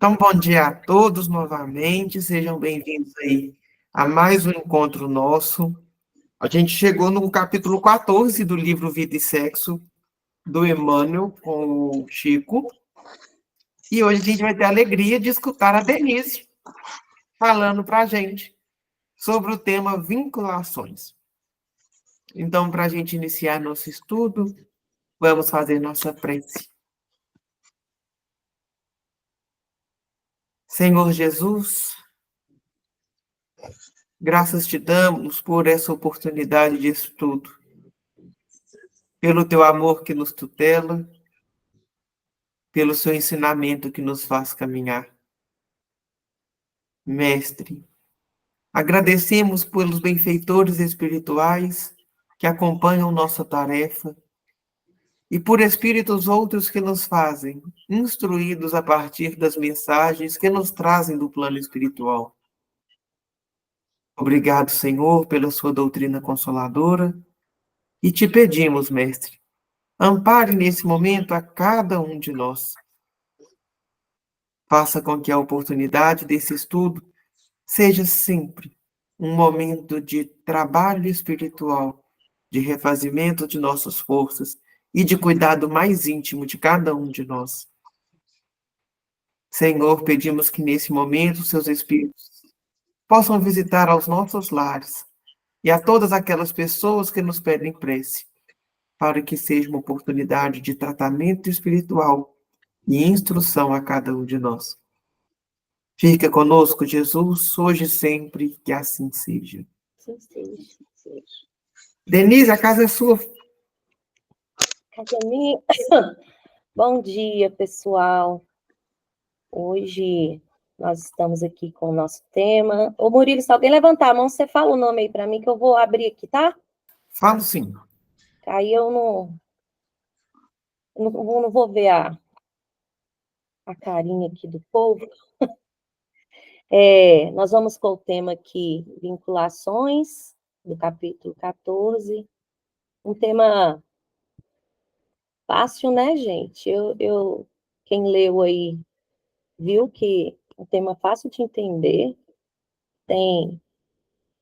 Então, bom dia a todos novamente, sejam bem-vindos aí a mais um encontro nosso. A gente chegou no capítulo 14 do livro Vida e Sexo, do Emmanuel com o Chico, e hoje a gente vai ter a alegria de escutar a Denise falando para a gente sobre o tema vinculações. Então, para a gente iniciar nosso estudo, vamos fazer nossa prece. Senhor Jesus, graças te damos por essa oportunidade de estudo, pelo teu amor que nos tutela, pelo seu ensinamento que nos faz caminhar. Mestre, agradecemos pelos benfeitores espirituais que acompanham nossa tarefa e por espíritos outros que nos fazem, instruídos a partir das mensagens que nos trazem do plano espiritual. Obrigado, Senhor, pela sua doutrina consoladora e te pedimos, Mestre, ampare nesse momento a cada um de nós. Faça com que a oportunidade desse estudo seja sempre um momento de trabalho espiritual, de refazimento de nossas forças e de cuidado mais íntimo de cada um de nós. Senhor, pedimos que nesse momento seus espíritos possam visitar aos nossos lares e a todas aquelas pessoas que nos pedem prece, para que seja uma oportunidade de tratamento espiritual e instrução a cada um de nós. Fica conosco, Jesus, hoje e sempre, que assim seja. Sim, seja. Denise, a casa é sua. Cadê a minha? Bom dia, pessoal. Hoje nós estamos aqui com o nosso tema. Ô, Murilo, se alguém levantar a mão, você fala o nome aí para mim, que eu vou abrir aqui, tá? Falo sim. Aí eu não vou ver a carinha aqui do povo. Nós vamos com o tema aqui, vinculações, do capítulo 14. Um tema fácil, né, gente? Quem leu aí viu que é um tema fácil de entender,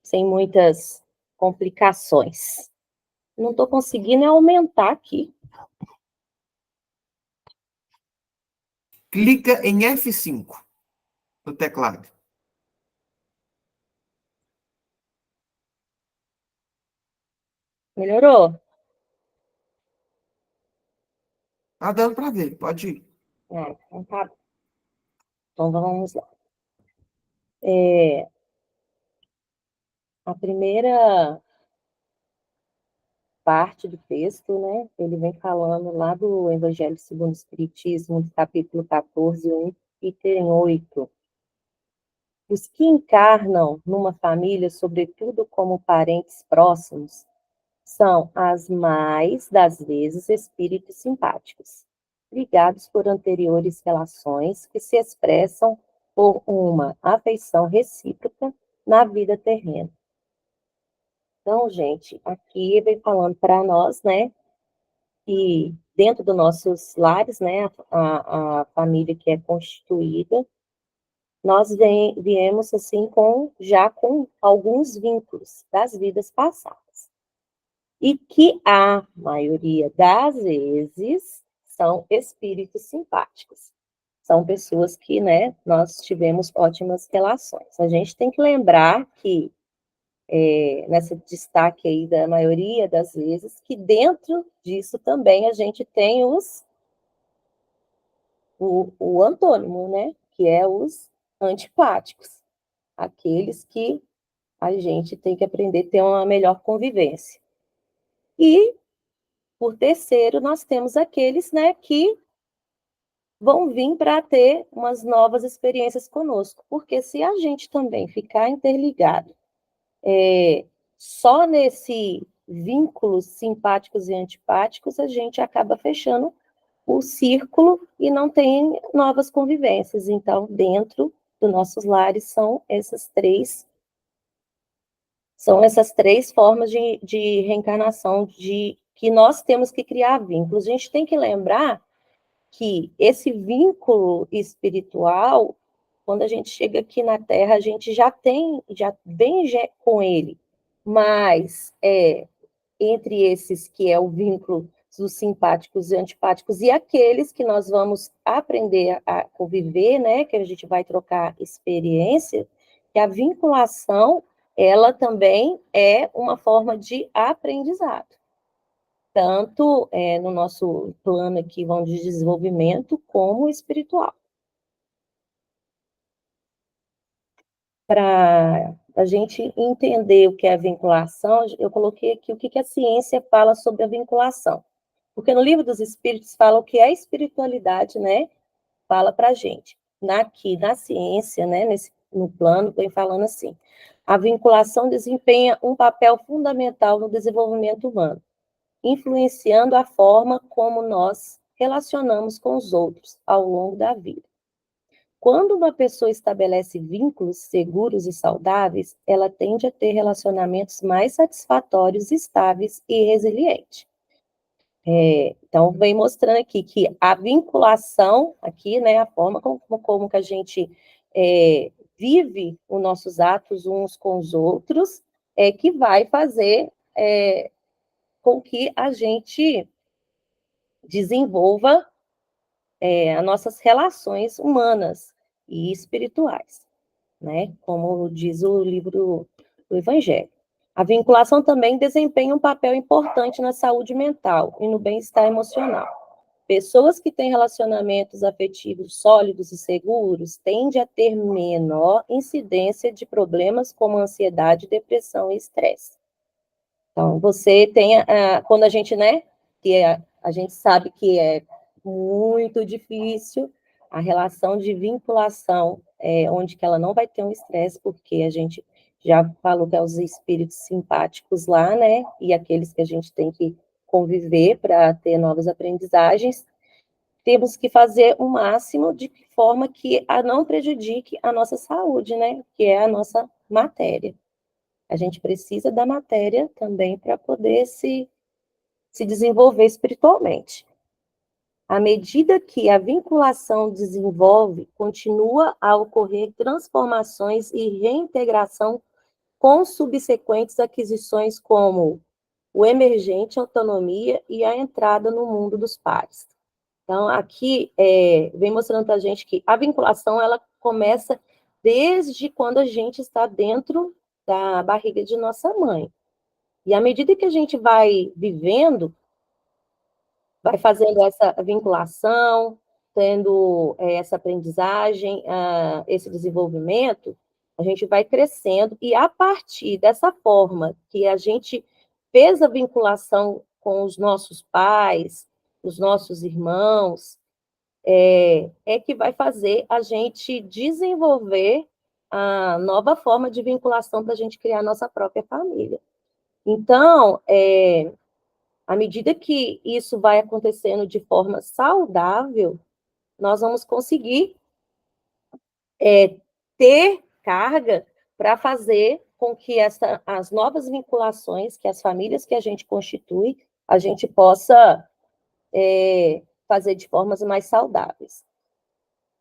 sem muitas complicações. Não estou conseguindo aumentar aqui. Clica em F5 no teclado. Melhorou? Tá dando para ver, pode ir. Então tá. Então vamos lá. A primeira parte do texto, né? Ele vem falando lá do Evangelho segundo o Espiritismo, do capítulo 14, 1, item 8. Os que encarnam numa família, sobretudo como parentes próximos, são, as mais das vezes, espíritos simpáticos, ligados por anteriores relações que se expressam por uma afeição recíproca na vida terrena. Então, gente, aqui vem falando para nós, né, que dentro dos nossos lares, né, a família que é constituída, nós viemos, assim, já com alguns vínculos das vidas passadas. E que a maioria das vezes são espíritos simpáticos. São pessoas que, né, nós tivemos ótimas relações. A gente tem que lembrar que, nesse destaque aí da maioria das vezes, que dentro disso também a gente tem o antônimo, né, que é os antipáticos, aqueles que a gente tem que aprender a ter uma melhor convivência. E, por terceiro, nós temos aqueles, né, que vão vir para ter umas novas experiências conosco, porque se a gente também ficar interligado só nesse vínculos simpáticos e antipáticos, a gente acaba fechando o círculo e não tem novas convivências. Então, dentro dos nossos lares são essas três formas de reencarnação que nós temos que criar vínculos. A gente tem que lembrar que esse vínculo espiritual, quando a gente chega aqui na Terra, a gente já vem com ele, mas entre esses que é o vínculo dos simpáticos e antipáticos, e aqueles que nós vamos aprender a conviver, né, que a gente vai trocar experiência, que a vinculação, ela também é uma forma de aprendizado, tanto no nosso plano aqui, vamos de desenvolvimento, como espiritual. Para a gente entender o que é a vinculação, eu coloquei aqui o que a ciência fala sobre a vinculação. Porque no Livro dos Espíritos fala o que é a espiritualidade, né? Fala para a gente. Aqui, na ciência, né? No plano, vem falando assim. A vinculação desempenha um papel fundamental no desenvolvimento humano, influenciando a forma como nós relacionamos com os outros ao longo da vida. Quando uma pessoa estabelece vínculos seguros e saudáveis, ela tende a ter relacionamentos mais satisfatórios, estáveis e resilientes. Então, vem mostrando aqui que a vinculação, aqui, né, a forma como que a gente vive os nossos atos uns com os outros, é que vai fazer com que a gente desenvolva as nossas relações humanas e espirituais, né? Como diz o livro do Evangelho. A vinculação também desempenha um papel importante na saúde mental e no bem-estar emocional. Pessoas que têm relacionamentos afetivos sólidos e seguros tendem a ter menor incidência de problemas como ansiedade, depressão e estresse. Então, você tem, quando a gente, né, que a gente sabe que é muito difícil a relação de vinculação, onde que ela não vai ter um estresse, porque a gente já falou que é os espíritos simpáticos lá, né, e aqueles que a gente tem que conviver para ter novas aprendizagens, temos que fazer o máximo de forma que não prejudique a nossa saúde, né, que é a nossa matéria. A gente precisa da matéria também para poder se desenvolver espiritualmente. À medida que a vinculação desenvolve, continua a ocorrer transformações e reintegração com subsequentes aquisições como o emergente, a autonomia e a entrada no mundo dos pares. Então, aqui vem mostrando para a gente que a vinculação ela começa desde quando a gente está dentro da barriga de nossa mãe. E à medida que a gente vai vivendo, vai fazendo essa vinculação, tendo essa aprendizagem, esse desenvolvimento, a gente vai crescendo, e a partir dessa forma que a gente fez a vinculação com os nossos pais, os nossos irmãos, que vai fazer a gente desenvolver a nova forma de vinculação para a gente criar a nossa própria família. Então, à medida que isso vai acontecendo de forma saudável, nós vamos conseguir ter carga para fazer com que as novas vinculações, que as famílias que a gente constitui, a gente possa fazer de formas mais saudáveis.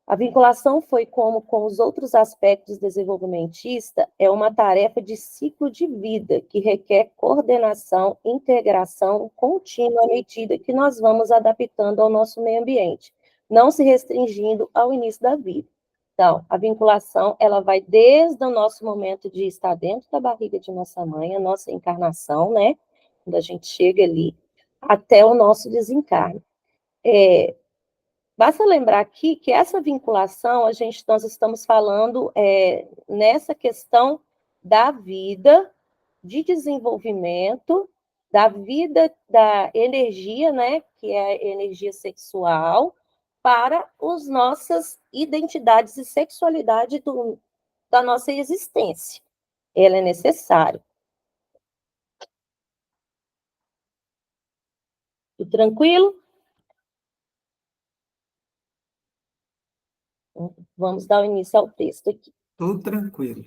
A vinculação foi como com os outros aspectos desenvolvimentista, é uma tarefa de ciclo de vida que requer coordenação, integração contínua à medida que nós vamos adaptando ao nosso meio ambiente, não se restringindo ao início da vida. Então, a vinculação, ela vai desde o nosso momento de estar dentro da barriga de nossa mãe, a nossa encarnação, né? Quando a gente chega ali, até o nosso desencarne. Basta lembrar aqui que essa vinculação, nós estamos falando nessa questão da vida, de desenvolvimento, da vida, da energia, né, que é a energia sexual, para as nossas identidades e sexualidade da nossa existência. Ela é necessária. Tudo tranquilo? Vamos dar o início ao texto aqui. Tudo tranquilo.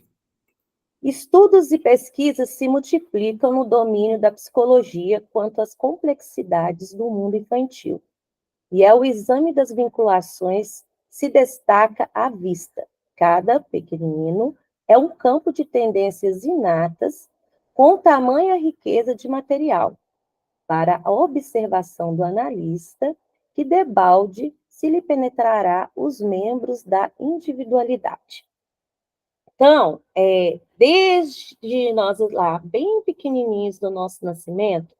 Estudos e pesquisas se multiplicam no domínio da psicologia quanto às complexidades do mundo infantil. E é o exame das vinculações se destaca à vista. Cada pequenino é um campo de tendências inatas com tamanha riqueza de material para a observação do analista, que debalde se lhe penetrará os membros da individualidade. Então, desde nós lá, bem pequenininhos do nosso nascimento,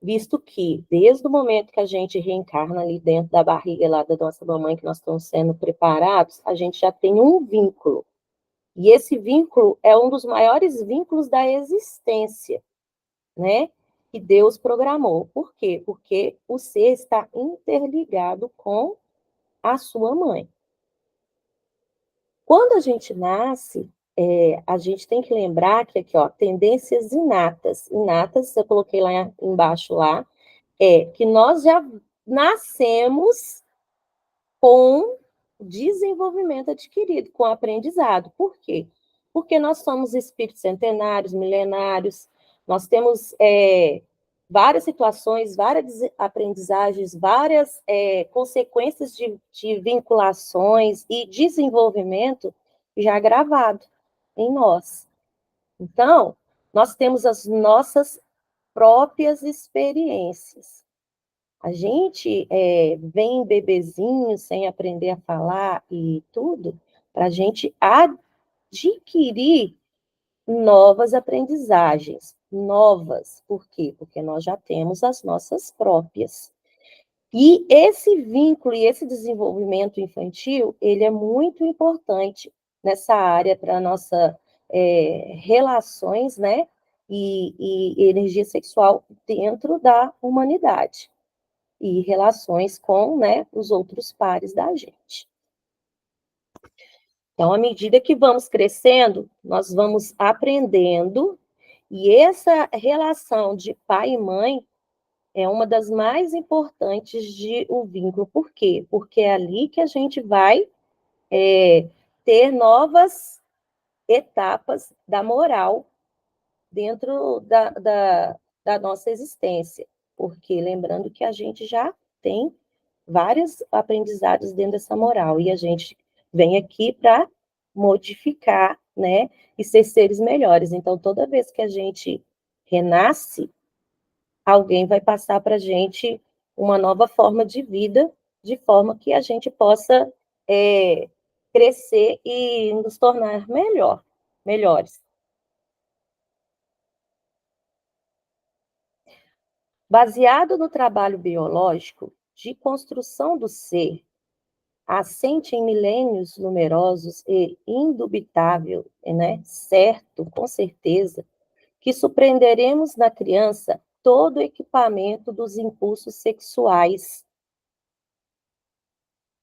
visto que desde o momento que a gente reencarna ali dentro da barriga lá da nossa mamãe, que nós estamos sendo preparados, a gente já tem um vínculo. E esse vínculo é um dos maiores vínculos da existência, né? Que Deus programou. Por quê? Porque o ser está interligado com a sua mãe. Quando a gente nasce, a gente tem que lembrar que aqui, ó, tendências inatas. Inatas, eu coloquei lá embaixo lá, que nós já nascemos com desenvolvimento adquirido, com aprendizado. Por quê? Porque nós somos espíritos centenários, milenários, nós temos várias situações, várias aprendizagens, várias consequências de vinculações e desenvolvimento já gravado em nós. Então, nós temos as nossas próprias experiências. A gente vem bebezinho sem aprender a falar e tudo, para a gente adquirir novas aprendizagens, novas. Por quê? Porque nós já temos as nossas próprias. E esse vínculo e esse desenvolvimento infantil, ele é muito importante nessa área para nossa relações, né? E energia sexual dentro da humanidade e relações com, né, os outros pares da gente. Então, à medida que vamos crescendo, nós vamos aprendendo, e essa relação de pai e mãe é uma das mais importantes de o vínculo. Por quê? Porque é ali que a gente vai ter novas etapas da moral dentro da nossa existência. Porque lembrando que a gente já tem vários aprendizados dentro dessa moral, e a gente vem aqui para modificar, né, e ser seres melhores. Então, toda vez que a gente renasce, alguém vai passar para a gente uma nova forma de vida, de forma que a gente possa crescer e nos tornar melhores. Baseado no trabalho biológico de construção do ser, assente em milênios numerosos e indubitável, né, certo, com certeza, que surpreenderemos na criança todo o equipamento dos impulsos sexuais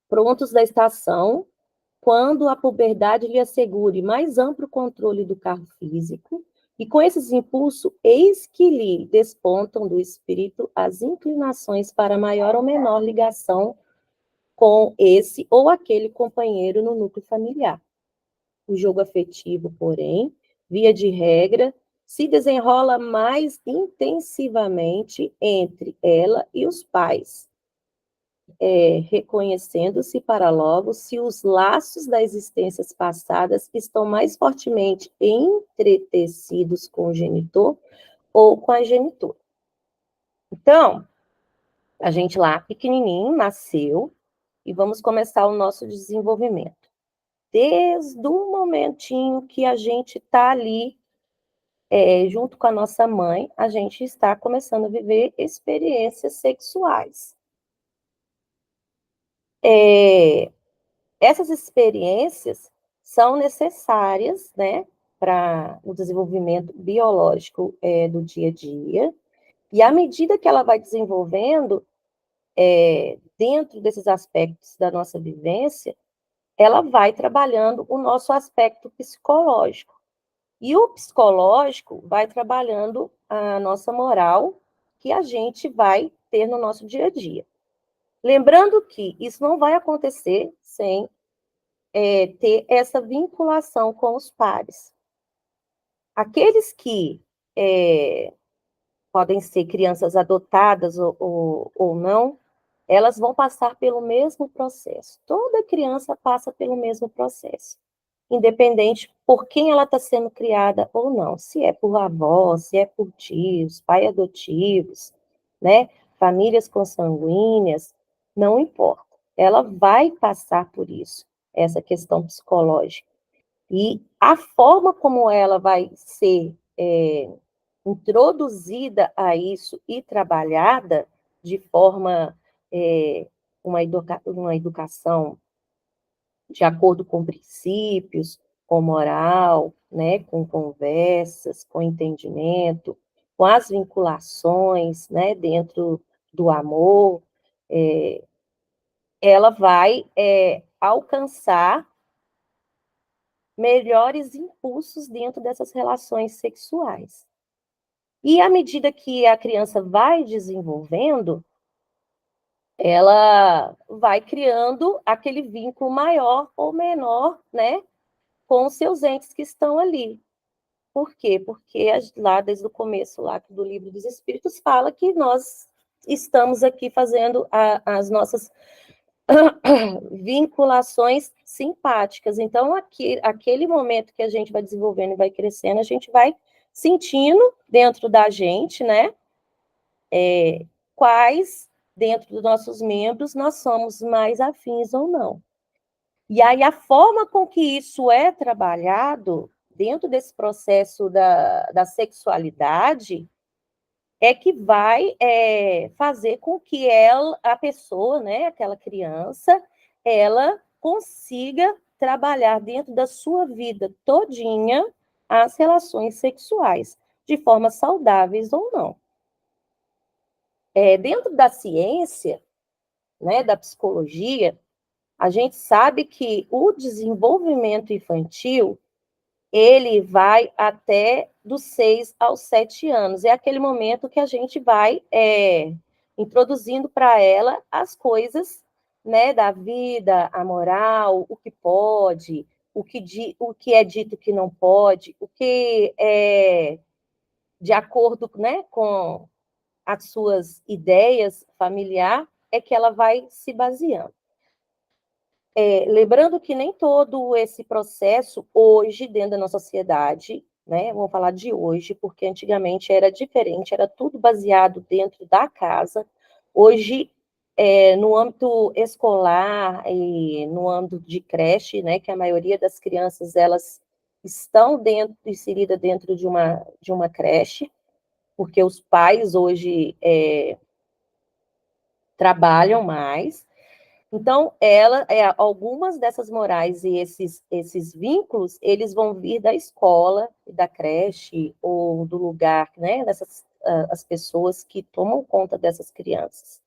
prontos da estação, quando a puberdade lhe assegure mais amplo controle do carro físico, e com esses impulsos, eis que lhe despontam do espírito as inclinações para maior ou menor ligação com esse ou aquele companheiro no núcleo familiar. O jogo afetivo, porém, via de regra, se desenrola mais intensivamente entre ela e os pais, reconhecendo-se para logo se os laços das existências passadas estão mais fortemente entretecidos com o genitor ou com a genitora. Então, a gente lá, pequenininho, nasceu, e vamos começar o nosso desenvolvimento. Desde o momentinho que a gente está ali, junto com a nossa mãe, a gente está começando a viver experiências sexuais. Essas experiências são necessárias, né, para o desenvolvimento biológico do dia a dia, e à medida que ela vai desenvolvendo, dentro desses aspectos da nossa vivência, ela vai trabalhando o nosso aspecto psicológico. E o psicológico vai trabalhando a nossa moral, que a gente vai ter no nosso dia a dia. Lembrando que isso não vai acontecer sem ter essa vinculação com os pares. Aqueles que podem ser crianças adotadas ou não, elas vão passar pelo mesmo processo. Toda criança passa pelo mesmo processo, independente por quem ela está sendo criada ou não. Se é por avó, se é por tios, pais adotivos, né? Famílias consanguíneas, não importa. Ela vai passar por isso, essa questão psicológica. E a forma como ela vai ser introduzida a isso e trabalhada de forma, uma educação de acordo com princípios, com moral, né, com conversas, com entendimento, com as vinculações, né, dentro do amor, ela vai alcançar melhores impulsos dentro dessas relações sexuais. E à medida que a criança vai desenvolvendo, ela vai criando aquele vínculo maior ou menor, né, com os seus entes que estão ali. Por quê? Porque lá desde o começo lá do Livro dos Espíritos fala que nós estamos aqui fazendo as nossas vinculações simpáticas. Então, aquele momento que a gente vai desenvolvendo e vai crescendo, a gente vai sentindo dentro da gente, né, quais dentro dos nossos membros nós somos mais afins ou não. E aí a forma com que isso é trabalhado dentro desse processo da sexualidade é que vai fazer com que a pessoa, né, aquela criança, ela consiga trabalhar dentro da sua vida todinha as relações sexuais, de forma saudáveis ou não. Dentro da ciência, né, da psicologia, a gente sabe que o desenvolvimento infantil ele vai até dos 6 aos 7 anos. É aquele momento que a gente vai introduzindo para ela as coisas, né, da vida, a moral, o que pode, o que é dito que não pode, o que é de acordo, né, com as suas ideias familiar, é que ela vai se baseando. Lembrando que nem todo esse processo, hoje, dentro da nossa sociedade, né, vamos falar de hoje, porque antigamente era diferente, era tudo baseado dentro da casa. Hoje, no âmbito escolar e no âmbito de creche, né, que a maioria das crianças, elas estão inseridas dentro de uma creche, porque os pais hoje trabalham mais. Então, algumas dessas morais e esses vínculos, eles vão vir da escola, da creche ou do lugar, né, as pessoas que tomam conta dessas crianças.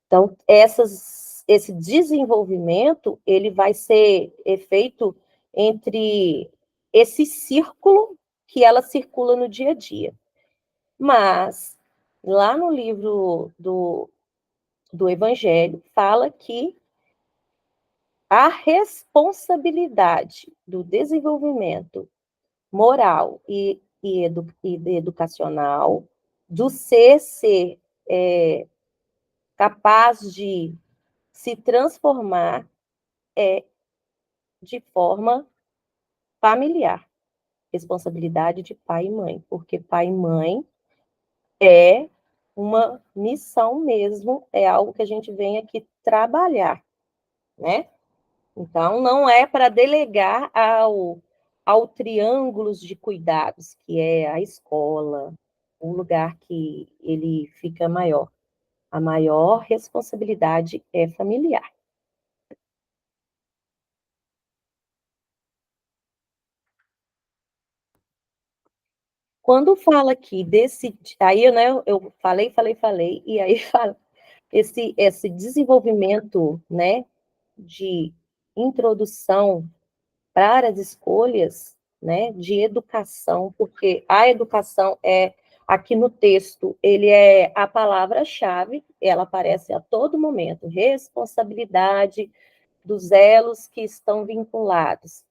Então, esse desenvolvimento, ele vai ser feito entre esse círculo que ela circula no dia a dia. Mas, lá no livro do Evangelho, fala que a responsabilidade do desenvolvimento moral e educacional, do ser capaz de se transformar de forma familiar. Responsabilidade de pai e mãe, porque pai e mãe é uma missão mesmo, é algo que a gente vem aqui trabalhar, né? Então, não é para delegar ao triângulos de cuidados, que é a escola, um lugar que ele fica maior. A maior responsabilidade é familiar. Quando fala aqui desse, aí, né, eu falei, e aí fala esse desenvolvimento, né, de introdução para as escolhas, né, de educação, porque a educação aqui no texto, ele é a palavra-chave, ela aparece a todo momento, responsabilidade dos elos que estão vinculados,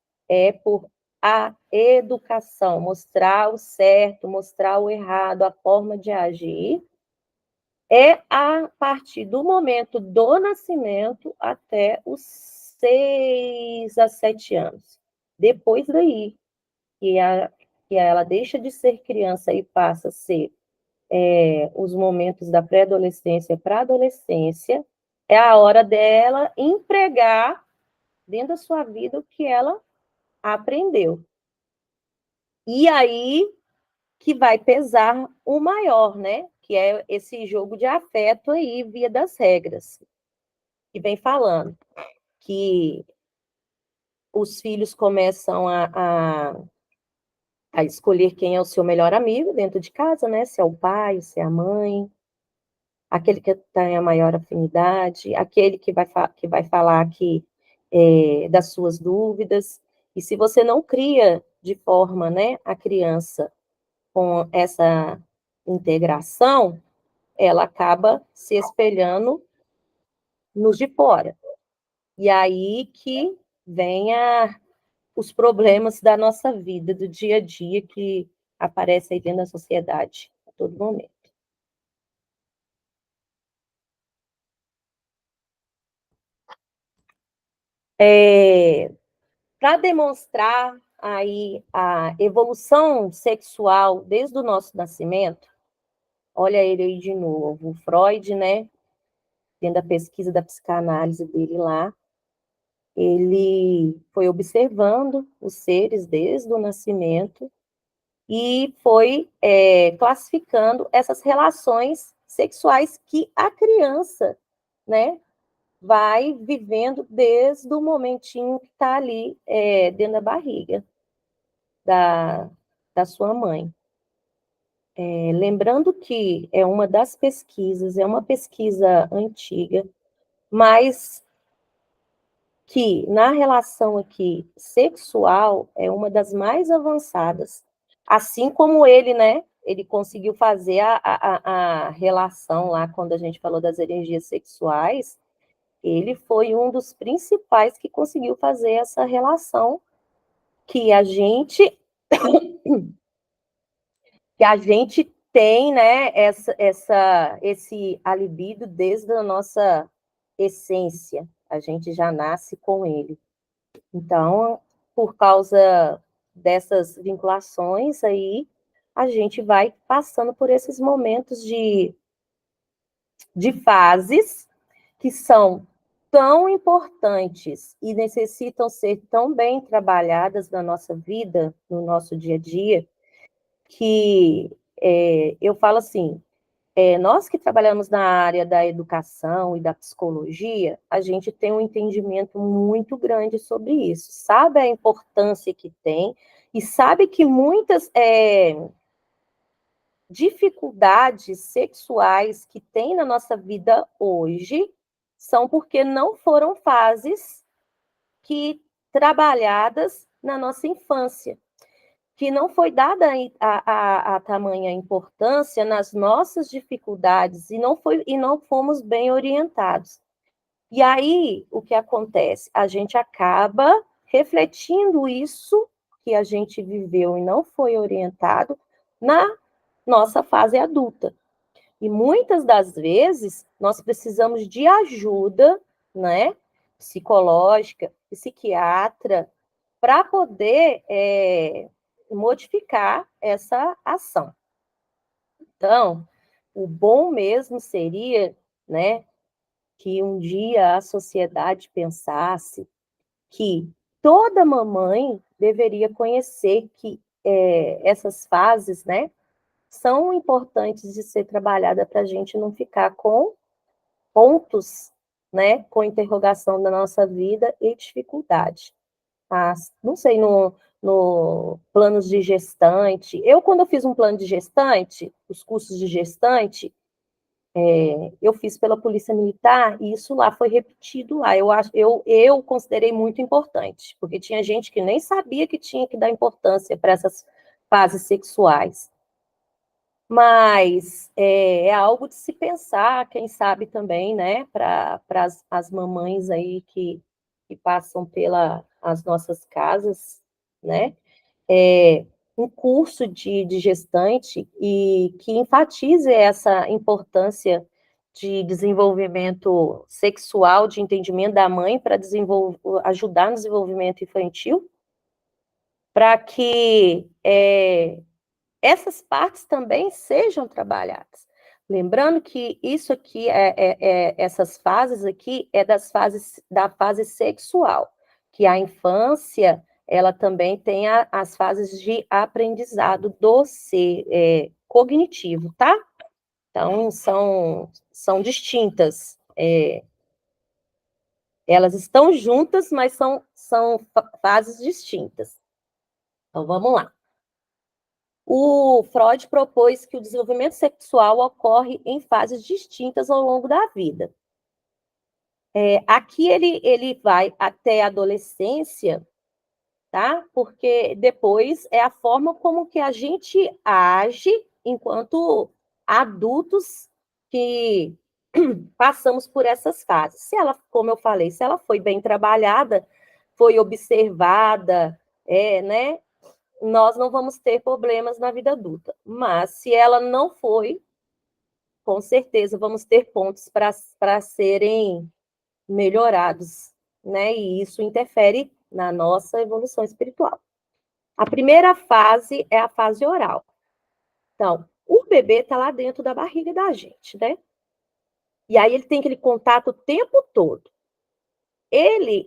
por a educação, mostrar o certo, mostrar o errado, a forma de agir, é a partir do momento do nascimento até os 6 a 7 anos. Depois daí, que ela deixa de ser criança e passa a ser os momentos da pré-adolescência para a adolescência, é a hora dela empregar dentro da sua vida o que ela aprendeu. E aí que vai pesar o maior, né? Que é esse jogo de afeto aí, via das regras, que vem falando que os filhos começam a escolher quem é o seu melhor amigo dentro de casa, né? Se é o pai, se é a mãe, aquele que tem a maior afinidade, aquele que vai falar das suas dúvidas. E se você não cria de forma, né, a criança com essa integração, ela acaba se espelhando nos de fora. E aí que vem os problemas da nossa vida, do dia a dia, que aparecem aí dentro da sociedade a todo momento. Para demonstrar aí a evolução sexual desde o nosso nascimento, olha ele aí de novo, o Freud, né, dentro da pesquisa da psicanálise dele lá, ele foi observando os seres desde o nascimento e foi classificando essas relações sexuais que a criança, né, vai vivendo desde o momentinho que está ali dentro da barriga da, da sua mãe. Lembrando que é uma das pesquisas, é uma pesquisa antiga, mas que na relação aqui sexual é uma das mais avançadas, assim como ele, né? Ele conseguiu fazer a relação lá, quando a gente falou das energias sexuais, ele foi um dos principais que conseguiu fazer essa relação que a gente tem, né, esse libido desde a nossa essência, a gente já nasce com ele. Então, por causa dessas vinculações aí, a gente vai passando por esses momentos de fases que são tão importantes e necessitam ser tão bem trabalhadas na nossa vida, no nosso dia a dia, que eu falo assim, nós que trabalhamos na área da educação e da psicologia, a gente tem um entendimento muito grande sobre isso, sabe a importância que tem e sabe que muitas dificuldades sexuais que tem na nossa vida hoje são porque não foram fases que trabalhadas na nossa infância, que não foi dada a tamanha importância nas nossas dificuldades e não fomos bem orientados. E aí, o que acontece? A gente acaba refletindo isso que a gente viveu e não foi orientado na nossa fase adulta. E muitas das vezes nós precisamos de ajuda, né, psicológica, psiquiatra, para poder modificar essa ação. Então, o bom mesmo seria, né, que um dia a sociedade pensasse que toda mamãe deveria conhecer que essas fases, né, são importantes de ser trabalhada para a gente não ficar com pontos, né, com interrogação da nossa vida e dificuldade. Não sei, no planos de gestante. Quando eu fiz um plano de gestante, os cursos de gestante, eu fiz pela Polícia Militar e isso lá foi repetido lá. Eu considerei muito importante, porque tinha gente que nem sabia que tinha que dar importância para essas fases sexuais. Mas é algo de se pensar, quem sabe também, né, para as mamães aí que passam pelas nossas casas, né, um curso de gestante e que enfatize essa importância de desenvolvimento sexual, de entendimento da mãe, para ajudar no desenvolvimento infantil, para que essas partes também sejam trabalhadas. Lembrando que isso aqui, essas fases aqui, da fase sexual, que a infância, ela também tem as fases de aprendizado do ser cognitivo, tá? Então, são distintas. Elas estão juntas, mas são fases distintas. Então, vamos lá. O Freud propôs que o desenvolvimento sexual ocorre em fases distintas ao longo da vida. Aqui ele vai até a adolescência, tá? Porque depois é a forma como que a gente age enquanto adultos que passamos por essas fases. Se ela, como eu falei, se ela foi bem trabalhada, foi observada, né? Nós não vamos ter problemas na vida adulta. Mas se ela não foi, com certeza vamos ter pontos para serem melhorados, né? E isso interfere na nossa evolução espiritual. A primeira fase é a fase oral. Então, o bebê está lá dentro da barriga da gente, né? E aí ele tem aquele contato o tempo todo. Ele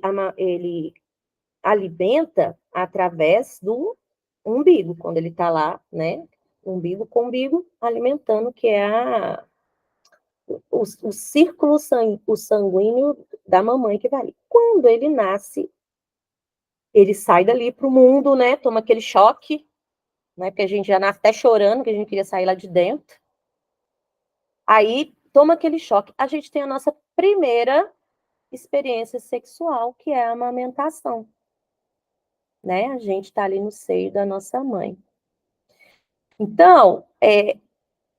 alimenta através do umbigo, quando ele está lá, né? Umbigo com umbigo, alimentando, que é o círculo sanguíneo da mamãe que vai ali. Quando ele nasce, ele sai dali para o mundo, né? Toma aquele choque, né? Porque a gente já nasce até chorando, que a gente queria sair lá de dentro. Aí toma aquele choque. A gente tem a nossa primeira experiência sexual, que é a amamentação, né? A gente está ali no seio da nossa mãe. Então,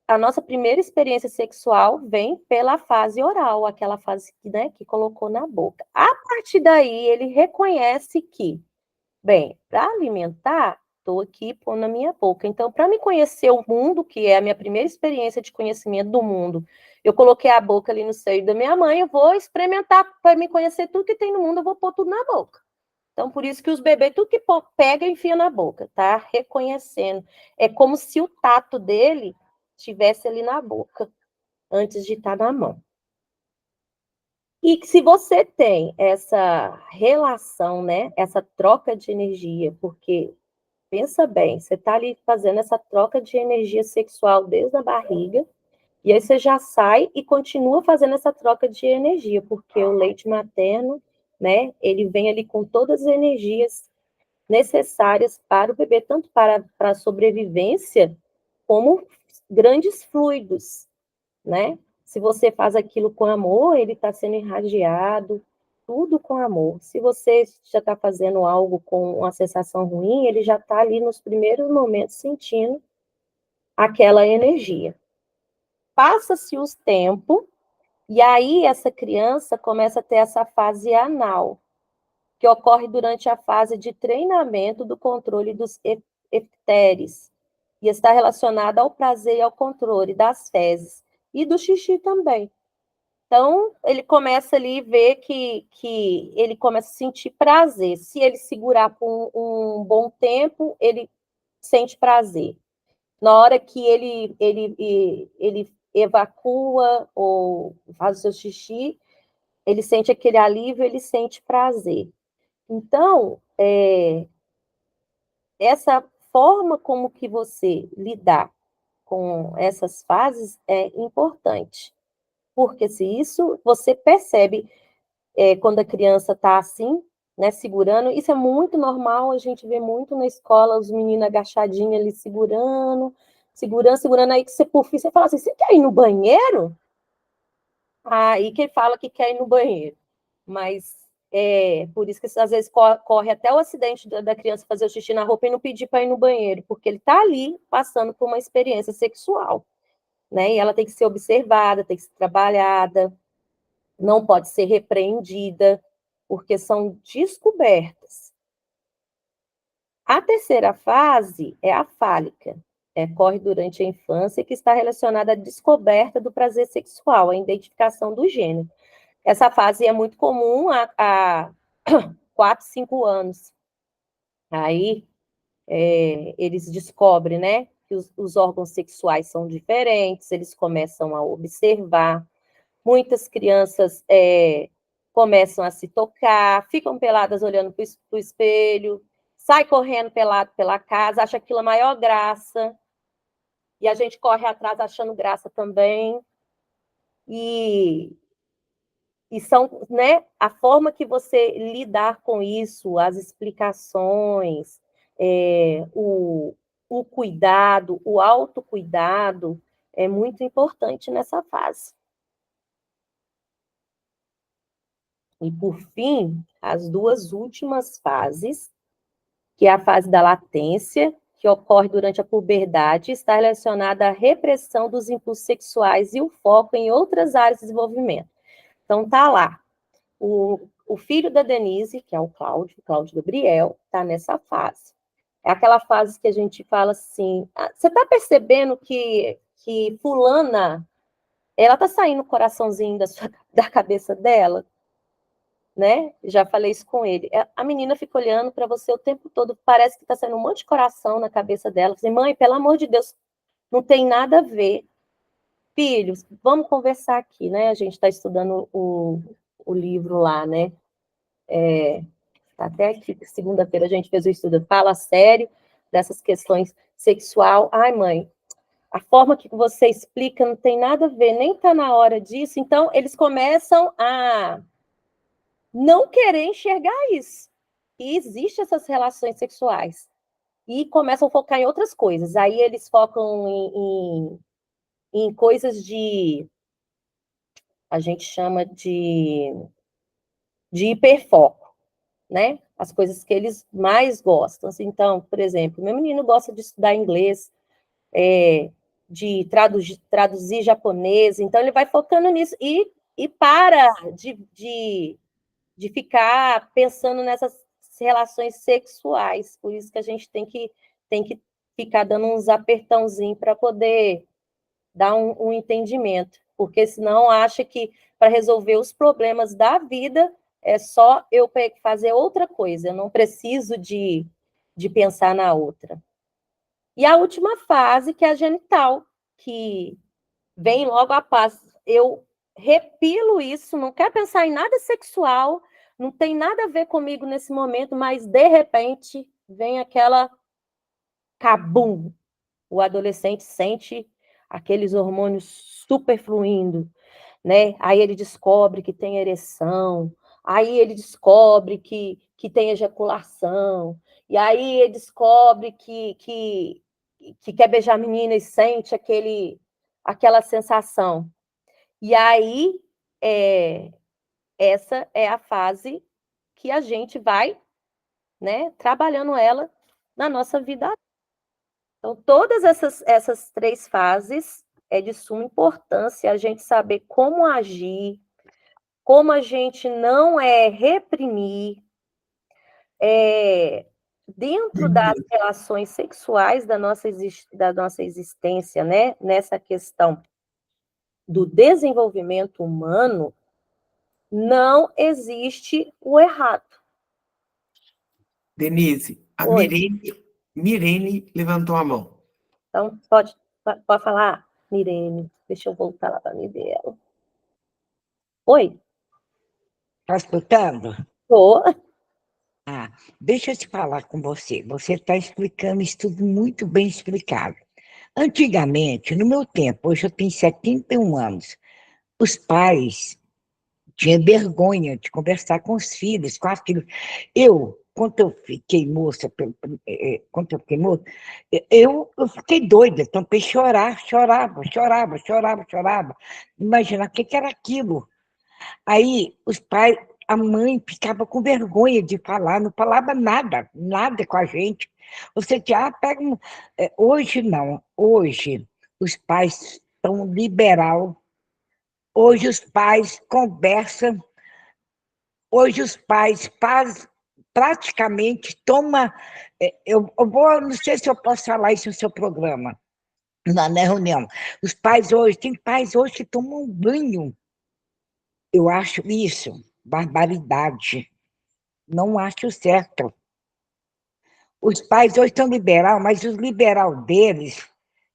a nossa primeira experiência sexual vem pela fase oral, aquela fase né, que colocou na boca. A partir daí, ele reconhece que, bem, para alimentar, estou aqui pondo na minha boca. Então, para me conhecer o mundo, que é a minha primeira experiência de conhecimento do mundo, eu coloquei a boca ali no seio da minha mãe, eu vou experimentar para me conhecer tudo que tem no mundo, eu vou pôr tudo na boca. Então, por isso que os bebês, tudo que pega, enfia na boca, tá? Reconhecendo. É como se o tato dele estivesse ali na boca, antes de estar na mão. E se você tem essa relação, né? Essa troca de energia, porque, pensa bem, você está ali fazendo essa troca de energia sexual desde a barriga, e aí você já sai e continua fazendo essa troca de energia, porque o leite materno, né? Ele vem ali com todas as energias necessárias para o bebê, tanto para a sobrevivência, como grandes fluidos, né? Se você faz aquilo com amor, ele está sendo irradiado, tudo com amor. Se você já está fazendo algo com uma sensação ruim, ele já está ali nos primeiros momentos sentindo aquela energia. Passa-se os tempos, e aí essa criança começa a ter essa fase anal, que ocorre durante a fase de treinamento do controle dos efteres, e está relacionada ao prazer e ao controle das fezes, e do xixi também. Então, ele começa ali a ver que ele começa a sentir prazer. Se ele segurar por um bom tempo, ele sente prazer. Na hora que ele evacua ou faz o seu xixi, ele sente aquele alívio, ele sente prazer. Então, essa forma como que você lidar com essas fases é importante, porque se isso você percebe quando a criança está assim, né, segurando, isso é muito normal, a gente vê muito na escola, os meninos agachadinhos ali segurando, aí que você, por fim, você fala assim, você quer ir no banheiro? Aí que ele fala que quer ir no banheiro, mas por isso que às vezes corre até o acidente da criança fazer o xixi na roupa e não pedir para ir no banheiro, porque ele está ali passando por uma experiência sexual, né? E ela tem que ser observada, tem que ser trabalhada, não pode ser repreendida, porque são descobertas. A terceira fase é a fálica, ocorre durante a infância e que está relacionada à descoberta do prazer sexual, a identificação do gênero. Essa fase é muito comum há 4, 5 anos. Aí, eles descobrem, né, que os órgãos sexuais são diferentes, eles começam a observar. Muitas crianças começam a se tocar, ficam peladas olhando para o espelho, sai correndo pelado pela casa, acha aquilo a maior graça, e a gente corre atrás achando graça também. E são, né, a forma que você lidar com isso, as explicações, o cuidado, o autocuidado, é muito importante nessa fase. E, por fim, as duas últimas fases, que é a fase da latência, que ocorre durante a puberdade, está relacionada à repressão dos impulsos sexuais e o foco em outras áreas de desenvolvimento. Então, tá lá. O filho da Denise, que é o Cláudio Gabriel, está nessa fase. É aquela fase que a gente fala assim, você está percebendo que fulana, ela está saindo o coraçãozinho da cabeça dela? Né? Já falei isso com ele. A menina fica olhando para você o tempo todo, parece que está saindo um monte de coração na cabeça dela. Falei, mãe, pelo amor de Deus, não tem nada a ver. Filhos, vamos conversar aqui, né? A gente está estudando o livro lá, né? Até aqui, segunda-feira, a gente fez o estudo, fala sério dessas questões sexual. Ai, mãe, a forma que você explica não tem nada a ver, nem está na hora disso. Então, eles começam a não querer enxergar isso. E existem essas relações sexuais. E começam a focar em outras coisas. Aí eles focam em coisas a gente chama de hiperfoco, né? As coisas que eles mais gostam. Então, por exemplo, meu menino gosta de estudar inglês, de traduzir japonês, então ele vai focando nisso e para de ficar pensando nessas relações sexuais. Por isso que a gente tem que ficar dando uns apertãozinhos para poder dar um entendimento, porque senão acha que para resolver os problemas da vida é só eu fazer outra coisa, eu não preciso de pensar na outra. E a última fase, que é a genital, que vem logo após. Eu repilo isso, não quero pensar em nada sexual, não tem nada a ver comigo nesse momento, mas de repente vem aquela cabum. O adolescente sente aqueles hormônios super fluindo, né? Aí ele descobre que tem ereção, aí ele descobre que tem ejaculação, e aí ele descobre que quer beijar a menina e sente aquela sensação. E aí, essa é a fase que a gente vai, né, trabalhando ela na nossa vida. Então, todas essas 3 fases é de suma importância a gente saber como agir, como a gente não reprimir, dentro das relações sexuais da nossa existência, né, nessa questão do desenvolvimento humano, não existe o errado. Denise, a Oi. Mirene levantou a mão. Então, pode falar, Mirene. Deixa eu voltar lá para a dela. Oi. Está escutando? Estou. Deixa eu te falar com você. Você está explicando isso tudo muito bem explicado. Antigamente, no meu tempo, hoje eu tenho 71 anos, os pais tinham vergonha de conversar com os filhos, com as filhas. Quando eu fiquei moça, eu fiquei doida, então eu chorava. Imagina, o que era aquilo? Aí os pais, a mãe ficava com vergonha de falar, não falava nada com a gente. Você já pega hoje não, hoje os pais estão liberal, hoje os pais conversam, hoje os pais praticamente toma. Eu vou, não sei se eu posso falar isso no seu programa, na reunião. Os pais hoje, tem pais hoje que tomam banho. Eu acho isso barbaridade. Não acho certo. Os pais hoje estão liberal, mas os liberal deles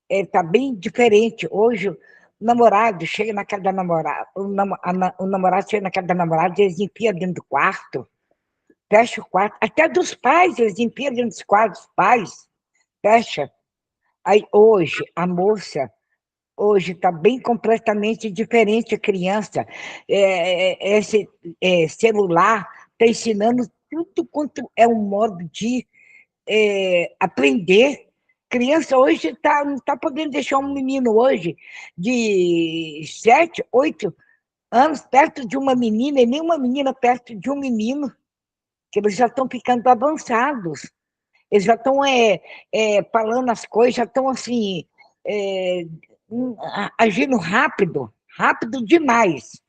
está bem diferente. Hoje, o namorado chega na casa da namorada, o namorado chega na casa da namorada, eles enfiam dentro do quarto, fecha o quarto, até dos pais, eles enfiam dentro dos quartos dos pais, fecha. Aí hoje, a moça, hoje está bem completamente diferente a criança. Esse celular está ensinando tudo quanto é um modo de aprender. Criança hoje não está podendo deixar um menino hoje de 7, 8 anos perto de uma menina, e nem uma menina perto de um menino, que eles já estão ficando avançados. Eles já estão falando as coisas, já estão assim, agindo rápido, rápido demais.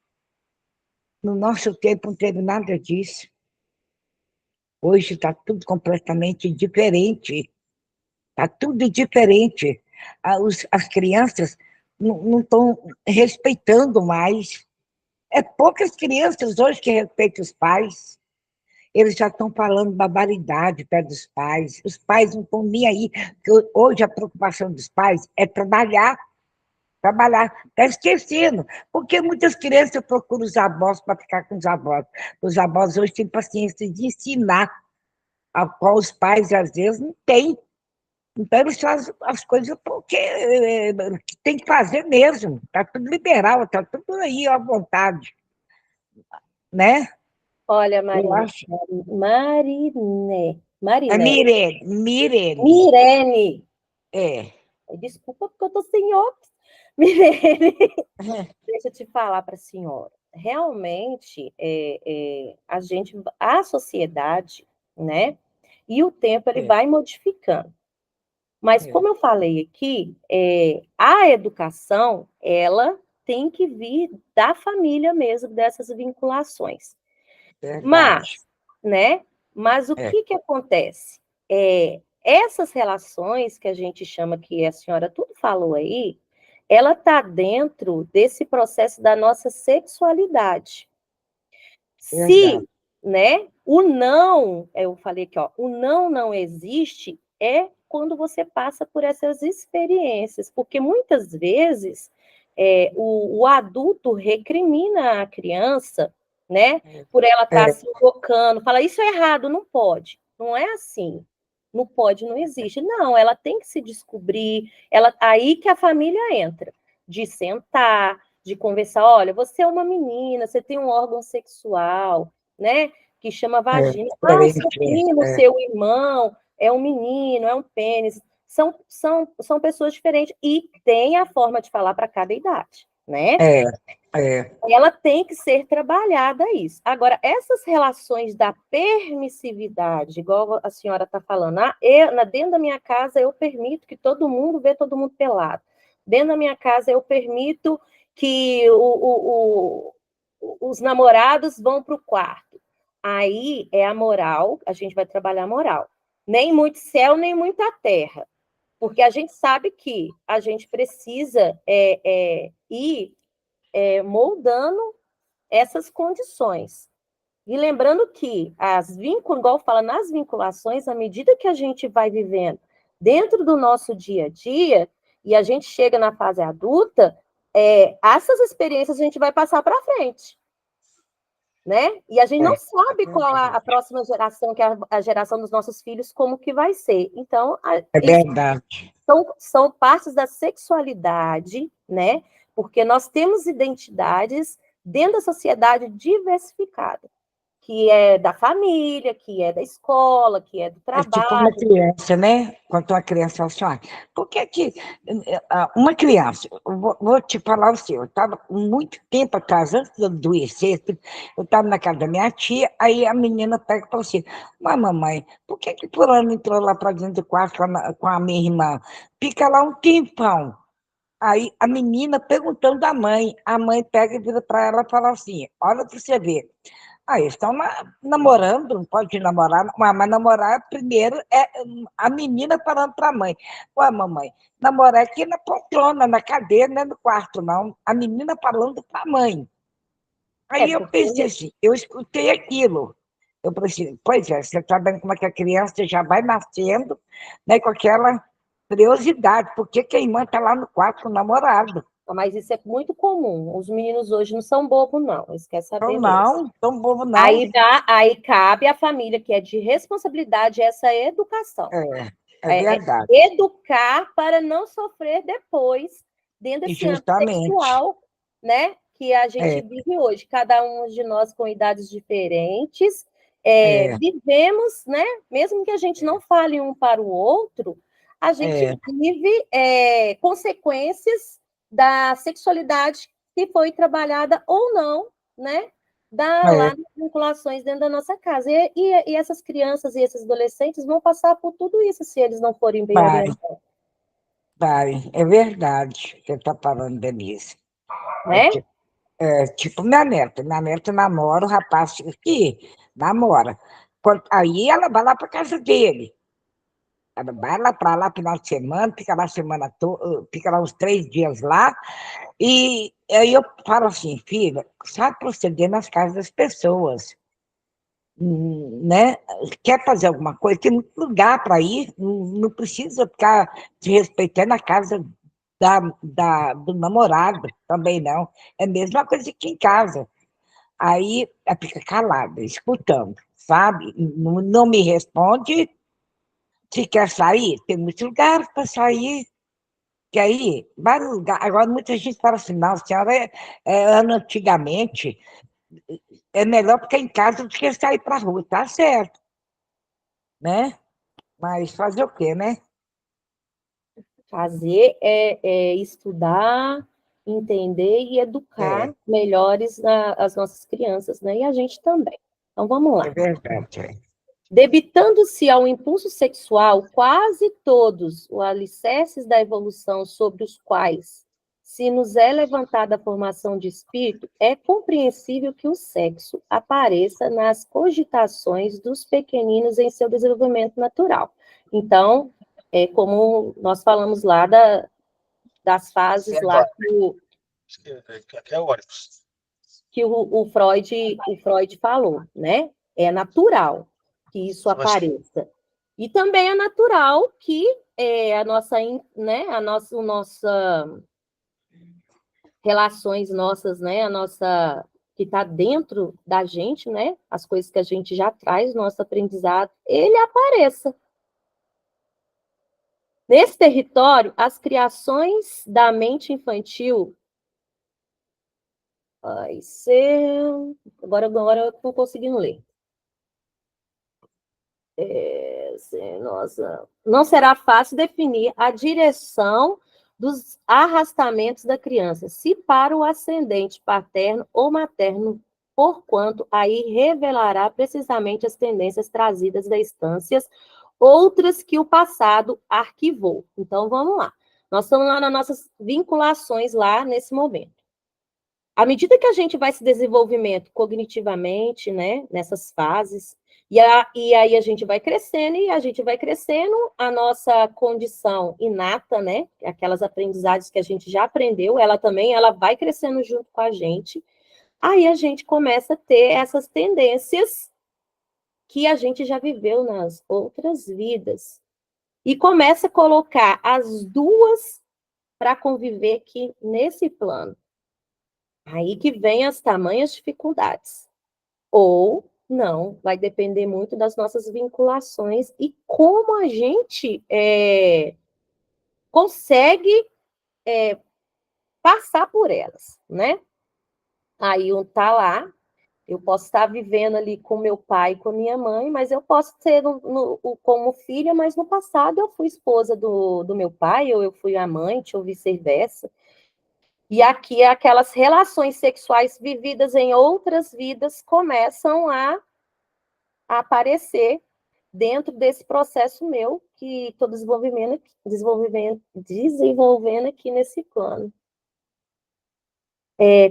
No nosso tempo não teve nada disso. Hoje está tudo completamente diferente. Está tudo diferente. As crianças não estão respeitando mais. É poucas crianças hoje que respeitam os pais. Eles já estão falando barbaridade perto dos pais. Os pais não estão nem aí. Hoje a preocupação dos pais é trabalhar. Trabalhar. Está esquecendo. Porque muitas crianças procuram os avós para ficar com os avós. Os avós hoje têm paciência de ensinar, a qual os pais, às vezes, não têm. Então, eles fazem as coisas porque tem que fazer mesmo. Está tudo liberal, está tudo aí à vontade. Né? Olha, Eu acho. Marinete. Mirene. Mirene. É. Desculpa, porque eu estou sem óculos. Mirene, deixa eu te falar para a senhora. Realmente, a sociedade, né? E o tempo ele vai modificando. Mas como eu falei aqui, a educação ela tem que vir da família mesmo, dessas vinculações. Verdade. Mas o que acontece? Essas relações que a gente chama, que a senhora tudo falou aí, ela está dentro desse processo da nossa sexualidade. Se, o não, eu falei aqui, ó, o não existe, quando você passa por essas experiências, porque muitas vezes o adulto recrimina a criança, né, por ela estar se colocando, fala, isso é errado, não pode. Não é assim. Não pode, não existe. Não, ela tem que se descobrir, aí que a família entra, de sentar, de conversar, olha, você é uma menina, você tem um órgão sexual, né, que chama vagina. Seu primo, seu irmão é um menino, é um pênis. São pessoas diferentes e tem a forma de falar para cada idade, né? Ela tem que ser trabalhada isso. Agora, essas relações da permissividade, igual a senhora está falando, dentro da minha casa eu permito que todo mundo vê todo mundo pelado. Dentro da minha casa eu permito que os namorados vão para o quarto. Aí é a moral, a gente vai trabalhar a moral. Nem muito céu, nem muita terra. Porque a gente sabe que a gente precisa ir moldando essas condições. E lembrando que igual fala, nas vinculações, à medida que a gente vai vivendo dentro do nosso dia a dia, e a gente chega na fase adulta, essas experiências a gente vai passar para frente. Né? E a gente não sabe qual a próxima geração, que é a geração dos nossos filhos, como que vai ser. Então, verdade. São partes da sexualidade, né? Porque nós temos identidades dentro da sociedade diversificada, que é da família, que é da escola, que é do trabalho. Tipo uma criança, né? Quando uma criança fala assim, olha, por que uma criança, vou te falar o seu, eu estava muito tempo atrás, antes de eu adoecer, eu estava na casa da minha tia, aí a menina pega e fala assim, mas mamãe, por que fulano entrou lá para dentro do quarto com a minha irmã? Fica lá um tempão. Aí a menina perguntando à mãe, a mãe pega e vira para ela e fala assim, olha para você ver, Ah, eles estão namorando, não pode namorar, mas namorar primeiro é a menina falando para a mãe. Ué, mamãe, namorar aqui na poltrona, na cadeira, não é no quarto, não. A menina falando para a mãe. Aí eu Porque pensei assim, eu escutei aquilo. Eu falei assim, pois é, você está vendo como é que a criança já vai nascendo, né, com aquela curiosidade, por que a irmã está lá no quarto com o namorado? mas isso é muito comum. Os meninos hoje não são bobos, não. Eles querem Então, saber mesmo. não, tão bobo não. Aí cabe à família, que é de responsabilidade, essa educação. É verdade. Educar para não sofrer depois, dentro E desse âmbito justamente, sexual, né? Que a gente é, vive hoje. Cada um de nós com idades diferentes. é, Vivemos, né? Mesmo que a gente não fale um para o outro, a gente é, vive consequências da sexualidade que foi trabalhada ou não, né? Lá é, nas vinculações dentro da nossa casa. E essas crianças e esses adolescentes vão passar por tudo isso se eles não forem bem vai, orientados, vai, é verdade o que você está falando, Denise. É né? tipo minha neta namora o rapaz que namora. Aí ela vai lá para casa dele. Ela vai lá para lá final de semana, fica lá a semana toda, fica lá uns 3 dias lá, e aí eu falo assim, filha, sabe proceder nas casas das pessoas, né? Quer fazer alguma coisa, tem muito lugar para ir, não precisa ficar se respeitando a casa do namorado, também não. É a mesma coisa que em casa. Aí ela fica calada, escutando, sabe? Não me responde. Se quer sair, tem muitos lugares para sair. Quer ir? Vários lugares. Agora, muita gente fala assim, não, senhora, ano antigamente, é melhor ficar em casa do que sair para a rua. Tá certo, né? Mas fazer o quê, né? Fazer estudar, entender e educar É, melhores as nossas crianças, né? E a gente também. Então, vamos é lá. verdade. Debitando-se ao impulso sexual, quase todos os alicerces da evolução sobre os quais se nos é levantada a formação de espírito, é compreensível que o sexo apareça nas cogitações dos pequeninos em seu desenvolvimento natural. Então, como nós falamos lá das fases lá que o Freud falou, né? É natural que isso apareça. E também é natural que a nossa, né, o nossa relações nossas, né, a nossa que está dentro da gente, né, as coisas que a gente já traz, nosso aprendizado, ele apareça. Nesse território, as criações da mente infantil. Ai, agora eu estou conseguindo ler. Nossa, não será fácil definir a direção dos arrastamentos da criança, se para o ascendente paterno ou materno, porquanto aí revelará precisamente as tendências trazidas das instâncias, outras que o passado arquivou. Então, vamos lá. Nós estamos lá nas nossas vinculações lá nesse momento. À medida que a gente vai se desenvolvimento cognitivamente, né, nessas fases, e aí a gente vai crescendo, e a gente vai crescendo, a nossa condição inata, né, aquelas aprendizagens que a gente já aprendeu, ela vai crescendo junto com a gente, aí a gente começa a ter essas tendências que a gente já viveu nas outras vidas, e começa a colocar as duas para conviver aqui nesse plano. Aí que vem as tamanhas dificuldades. Ou não, vai depender muito das nossas vinculações e como a gente consegue passar por elas, né? Aí tá lá, eu posso estar vivendo ali com meu pai e com minha mãe, mas eu posso ser como filha, mas no passado eu fui esposa do meu pai, ou eu fui amante, ou vice-versa. E aqui aquelas relações sexuais vividas em outras vidas começam a aparecer dentro desse processo meu que estou desenvolvendo aqui nesse plano.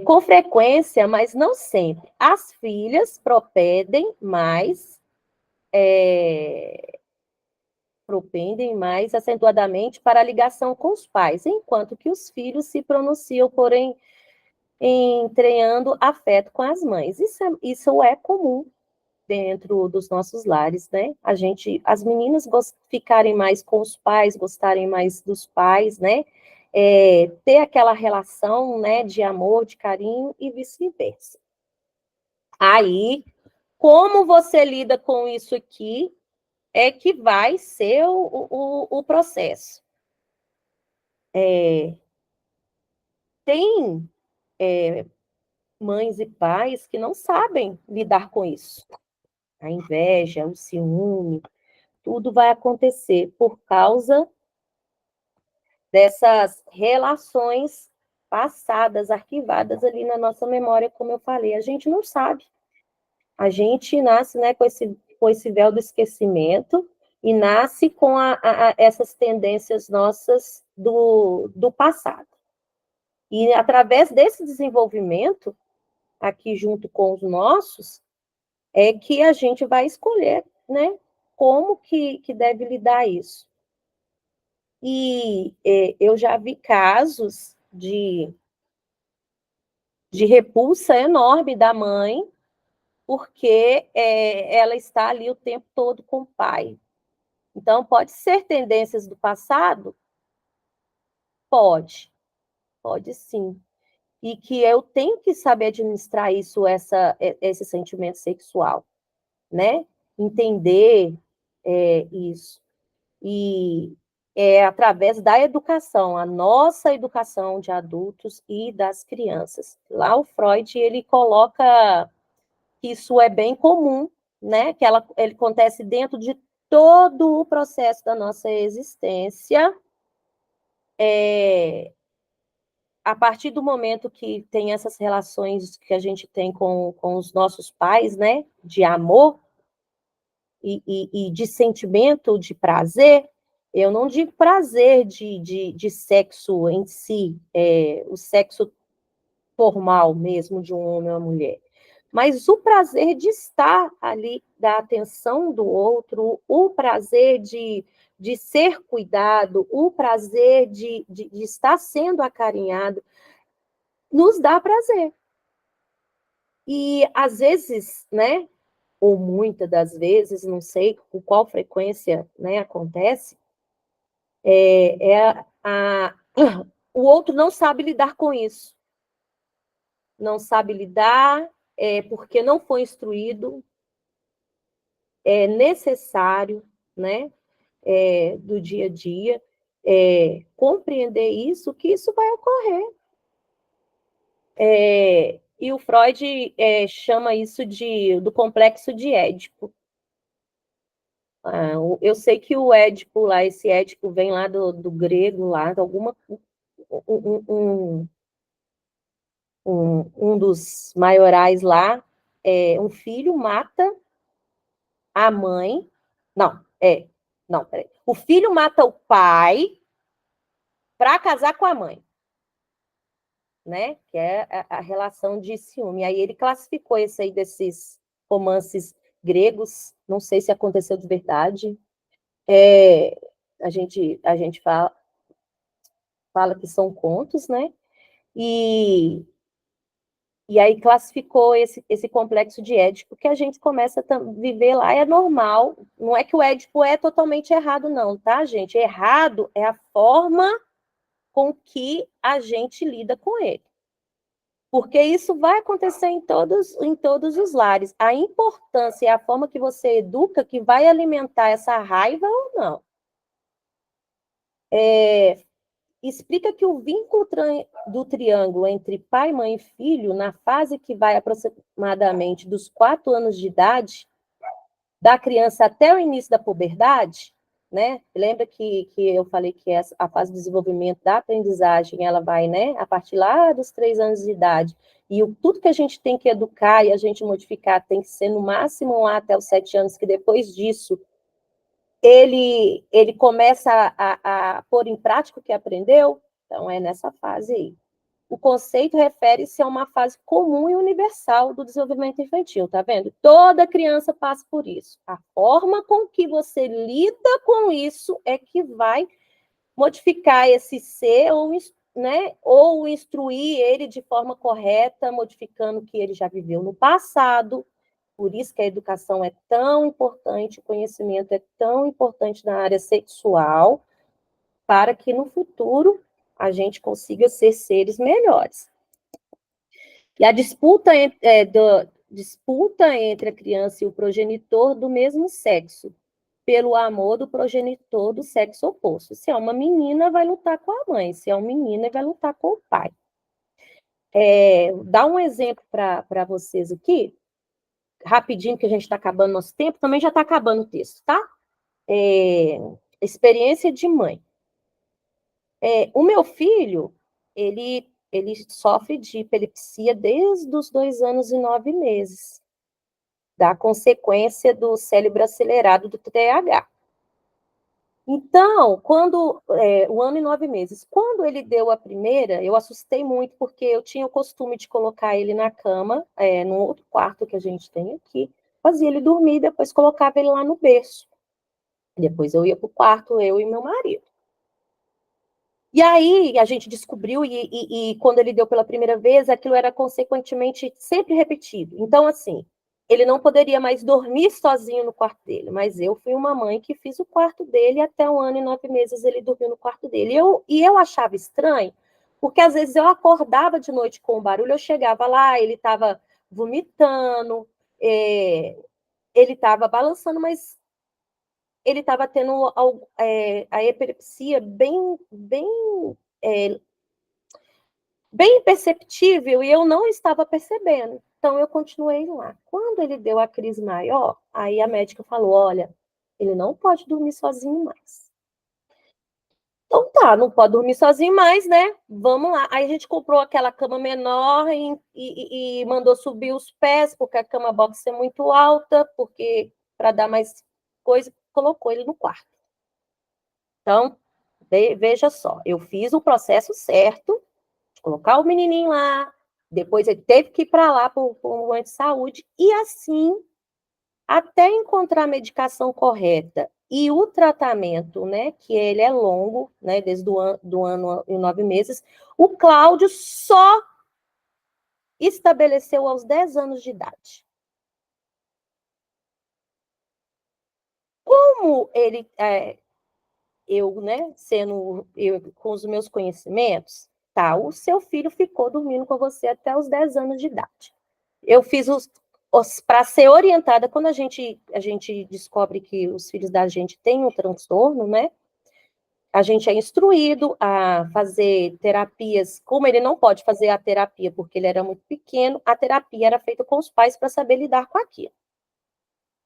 Com frequência, mas não sempre, as filhas propendem mais acentuadamente para a ligação com os pais, enquanto que os filhos se pronunciam, porém, entranhando afeto com as mães. Isso é comum dentro dos nossos lares, né? As meninas ficarem mais com os pais, gostarem mais dos pais, né? Ter aquela relação, né, de amor, de carinho e vice-versa. Aí, como você lida com isso aqui é que vai ser o processo. Tem mães e pais que não sabem lidar com isso. A inveja, o ciúme, tudo vai acontecer por causa dessas relações passadas, arquivadas ali na nossa memória, como eu falei. A gente não sabe. A gente nasce, né, com esse véu do esquecimento e nasce com essas tendências nossas do passado. E através desse desenvolvimento, aqui junto com os nossos, é que a gente vai escolher, né, como que deve lidar isso. E eu já vi casos de repulsa enorme da mãe, porque ela está ali o tempo todo com o pai. Então, pode ser tendências do passado? Pode sim. E que eu tenho que saber administrar esse sentimento sexual, né? Entender isso. E é através da educação, a nossa educação de adultos e das crianças. Lá o Freud, ele coloca que isso é bem comum, né? Que ele acontece dentro de todo o processo da nossa existência, a partir do momento que tem essas relações que a gente tem com os nossos pais, né? De amor e de sentimento, de prazer. Eu não digo prazer de sexo em si, o sexo formal mesmo de um homem ou uma mulher, mas o prazer de estar ali, da atenção do outro, o prazer de ser cuidado, o prazer de estar sendo acarinhado, nos dá prazer. E, às vezes, né, ou muitas das vezes, não sei com qual frequência, né, acontece, o outro não sabe lidar com isso. Não sabe lidar, porque não foi instruído, é necessário, né, do dia a dia, compreender isso, que isso vai ocorrer. E o Freud chama isso do complexo de Édipo. Eu sei que o Édipo lá, esse Édipo vem lá do grego, lá, um dos maiorais lá, um filho mata a mãe. Não, peraí. O filho mata o pai para casar com a mãe, né? Que é a relação de ciúme. Aí ele classificou esse aí desses romances gregos, não sei se aconteceu de verdade. A gente fala que são contos, né? E aí classificou esse complexo de Édipo, que a gente começa a viver lá, é normal. Não é que o Édipo é totalmente errado, não, tá, gente? Errado é a forma com que a gente lida com ele. Porque isso vai acontecer em todos os lares. A importância e a forma que você educa que vai alimentar essa raiva ou não. Explica que o vínculo do triângulo entre pai, mãe e filho, na fase que vai aproximadamente dos 4 anos de idade, da criança até o início da puberdade, né? Lembra que eu falei que a fase de desenvolvimento da aprendizagem, ela vai, né, a partir lá dos 3 anos de idade. E tudo que a gente tem que educar e a gente modificar tem que ser no máximo lá até os 7 anos, que depois disso ele começa a pôr em prática o que aprendeu. Então, é nessa fase aí. o conceito refere-se a uma fase comum e universal do desenvolvimento infantil, tá vendo? Toda criança passa por isso. A forma com que você lida com isso é que vai modificar esse ser ou, né, ou instruir ele de forma correta, modificando o que ele já viveu no passado. Por isso que a educação é tão importante, o conhecimento é tão importante na área sexual, para que no futuro a gente consiga ser seres melhores. E a disputa entre a criança e o progenitor do mesmo sexo, pelo amor do progenitor do sexo oposto. Se é uma menina, vai lutar com a mãe. Se é um menino, vai lutar com o pai. Dá um exemplo para vocês aqui, rapidinho, que a gente está acabando nosso tempo. Também já está acabando o texto, tá? Experiência de mãe. O meu filho, ele sofre de epilepsia desde os 2 anos e 9 meses, da consequência do cérebro acelerado do TDAH. Então, quando 1 ano e 9 meses, quando ele deu a primeira, eu assustei muito, porque eu tinha o costume de colocar ele na cama, no outro quarto que a gente tem aqui, fazia ele dormir, depois colocava ele lá no berço. Depois eu ia para o quarto, eu e meu marido. E aí a gente descobriu, e quando ele deu pela primeira vez, aquilo era consequentemente sempre repetido. Então, assim, ele não poderia mais dormir sozinho no quarto dele, mas eu fui uma mãe que fiz o quarto dele, e até 1 ano e 9 meses ele dormiu no quarto dele. E eu achava estranho, porque às vezes eu acordava de noite com o barulho, eu chegava lá, ele estava vomitando, ele estava balançando, mas ele estava tendo a epilepsia bem perceptível, e eu não estava percebendo. Então, eu continuei lá. Quando ele deu a crise maior, aí a médica falou, olha, ele não pode dormir sozinho mais. Então tá, não pode dormir sozinho mais, né? Vamos lá. Aí a gente comprou aquela cama menor e mandou subir os pés, porque a cama box é muito alta, porque para dar mais coisa, colocou ele no quarto. Então, veja só, eu fiz o processo certo, de colocar o menininho lá, depois ele teve que ir para lá para um ano de saúde, e assim, até encontrar a medicação correta e o tratamento, né, que ele é longo, né, desde do ano e 9 meses, o Cláudio só estabeleceu aos 10 anos de idade. Como ele, eu, né, sendo eu com os meus conhecimentos, tá, o seu filho ficou dormindo com você até os 10 anos de idade. Eu fiz para ser orientada, quando a gente descobre que os filhos da gente têm um transtorno, né, a gente é instruído a fazer terapias, como ele não pode fazer a terapia porque ele era muito pequeno, a terapia era feita com os pais para saber lidar com aquilo.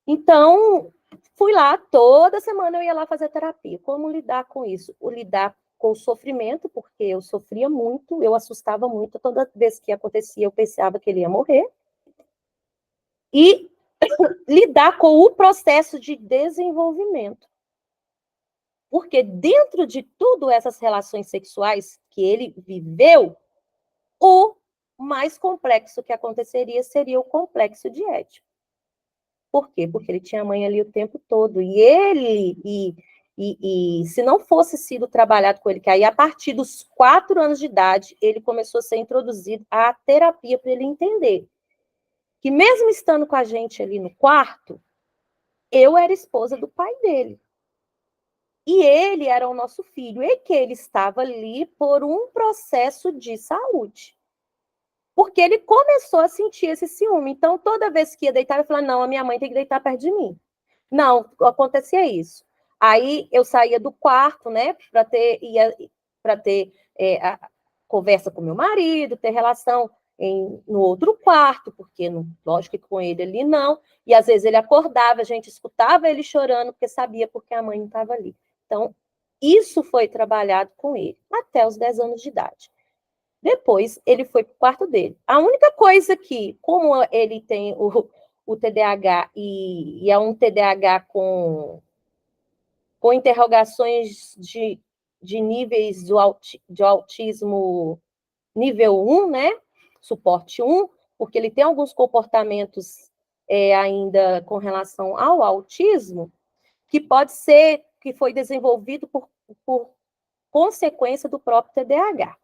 Então, fui lá, toda semana eu ia lá fazer terapia. Como lidar com isso? Lidar com o sofrimento, porque eu sofria muito, eu assustava muito, toda vez que acontecia eu pensava que ele ia morrer. E lidar com o processo de desenvolvimento. Porque dentro de tudo essas relações sexuais que ele viveu, o mais complexo que aconteceria seria o complexo de Édipo. Por quê? Porque ele tinha a mãe ali o tempo todo. E se não fosse sido trabalhado com ele, que aí a partir dos 4 anos de idade, ele começou a ser introduzido à terapia para ele entender que mesmo estando com a gente ali no quarto, eu era esposa do pai dele. E ele era o nosso filho, e que ele estava ali por um processo de saúde. Porque ele começou a sentir esse ciúme. Então, toda vez que ia deitar, eu falava, não, a minha mãe tem que deitar perto de mim. Não, acontecia isso. Aí eu saía do quarto, né, para ter a conversa com meu marido, ter relação no outro quarto, porque, lógico que com ele ali não. E às vezes ele acordava, a gente escutava ele chorando, porque sabia porque a mãe não estava ali. Então, isso foi trabalhado com ele, até os 10 anos de idade. Depois, ele foi para o quarto dele. A única coisa que, como ele tem o TDAH, e é um TDAH com interrogações de níveis de autismo nível 1, né? Suporte 1, porque ele tem alguns comportamentos ainda com relação ao autismo, que pode ser que foi desenvolvido por consequência do próprio TDAH.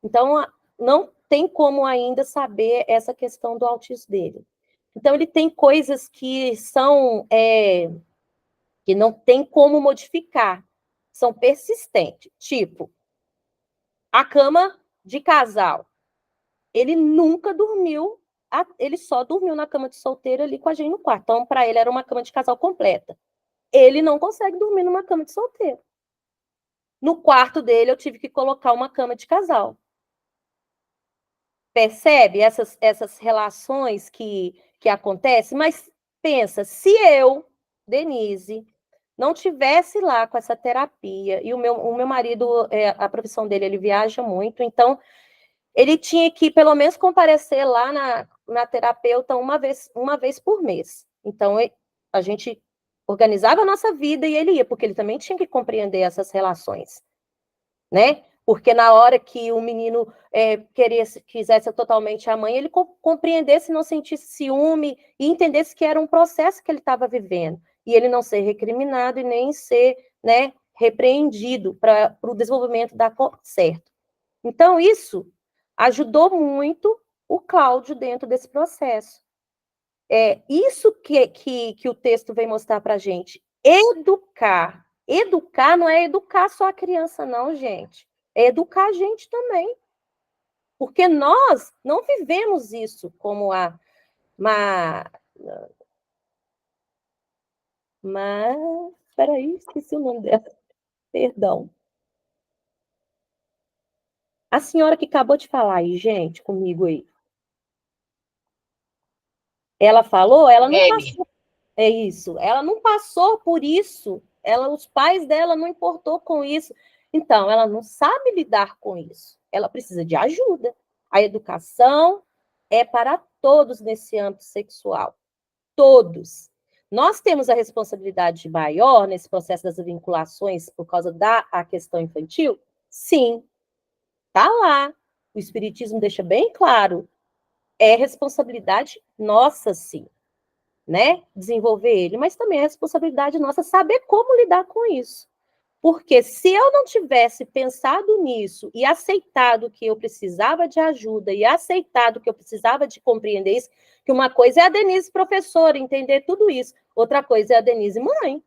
Então, não tem como ainda saber essa questão do autismo dele. Então, ele tem coisas que são que não tem como modificar, são persistentes. Tipo, a cama de casal. Ele nunca dormiu, ele só dormiu na cama de solteiro ali com a gente no quarto. Então, para ele, era uma cama de casal completa. Ele não consegue dormir numa cama de solteiro. No quarto dele, eu tive que colocar uma cama de casal. Percebe essas relações que acontecem? Mas pensa, se eu, Denise, não tivesse lá com essa terapia, e o meu marido, a profissão dele, ele viaja muito, então ele tinha que, pelo menos, comparecer lá na terapeuta uma vez por mês. Então, a gente organizava a nossa vida e ele ia, porque ele também tinha que compreender essas relações, né? Porque na hora que o menino quisesse totalmente a mãe, ele compreendesse, não sentisse ciúme e entendesse que era um processo que ele estava vivendo. E ele não ser recriminado e nem ser, né, repreendido para o desenvolvimento dar certo. Então, isso ajudou muito o Cláudio dentro desse processo. É isso que o texto vem mostrar para a gente. Educar. Educar não é educar só a criança, não, gente. É educar a gente também. Porque nós não vivemos isso como peraí, esqueci o nome dela. Perdão. A senhora que acabou de falar aí, gente, comigo aí. Ela falou, ela não passou. É isso. Ela não passou por isso. Os pais dela não importou com isso. Então, ela não sabe lidar com isso. Ela precisa de ajuda. A educação é para todos nesse âmbito sexual. Todos. Nós temos a responsabilidade maior nesse processo das vinculações por causa da questão infantil? Sim. Tá lá. O Espiritismo deixa bem claro. É responsabilidade nossa, sim, né? Desenvolver ele, mas também é responsabilidade nossa saber como lidar com isso. Porque se eu não tivesse pensado nisso e aceitado que eu precisava de ajuda e aceitado que eu precisava de compreender isso, que uma coisa é a Denise professora, entender tudo isso, outra coisa é a Denise mãe.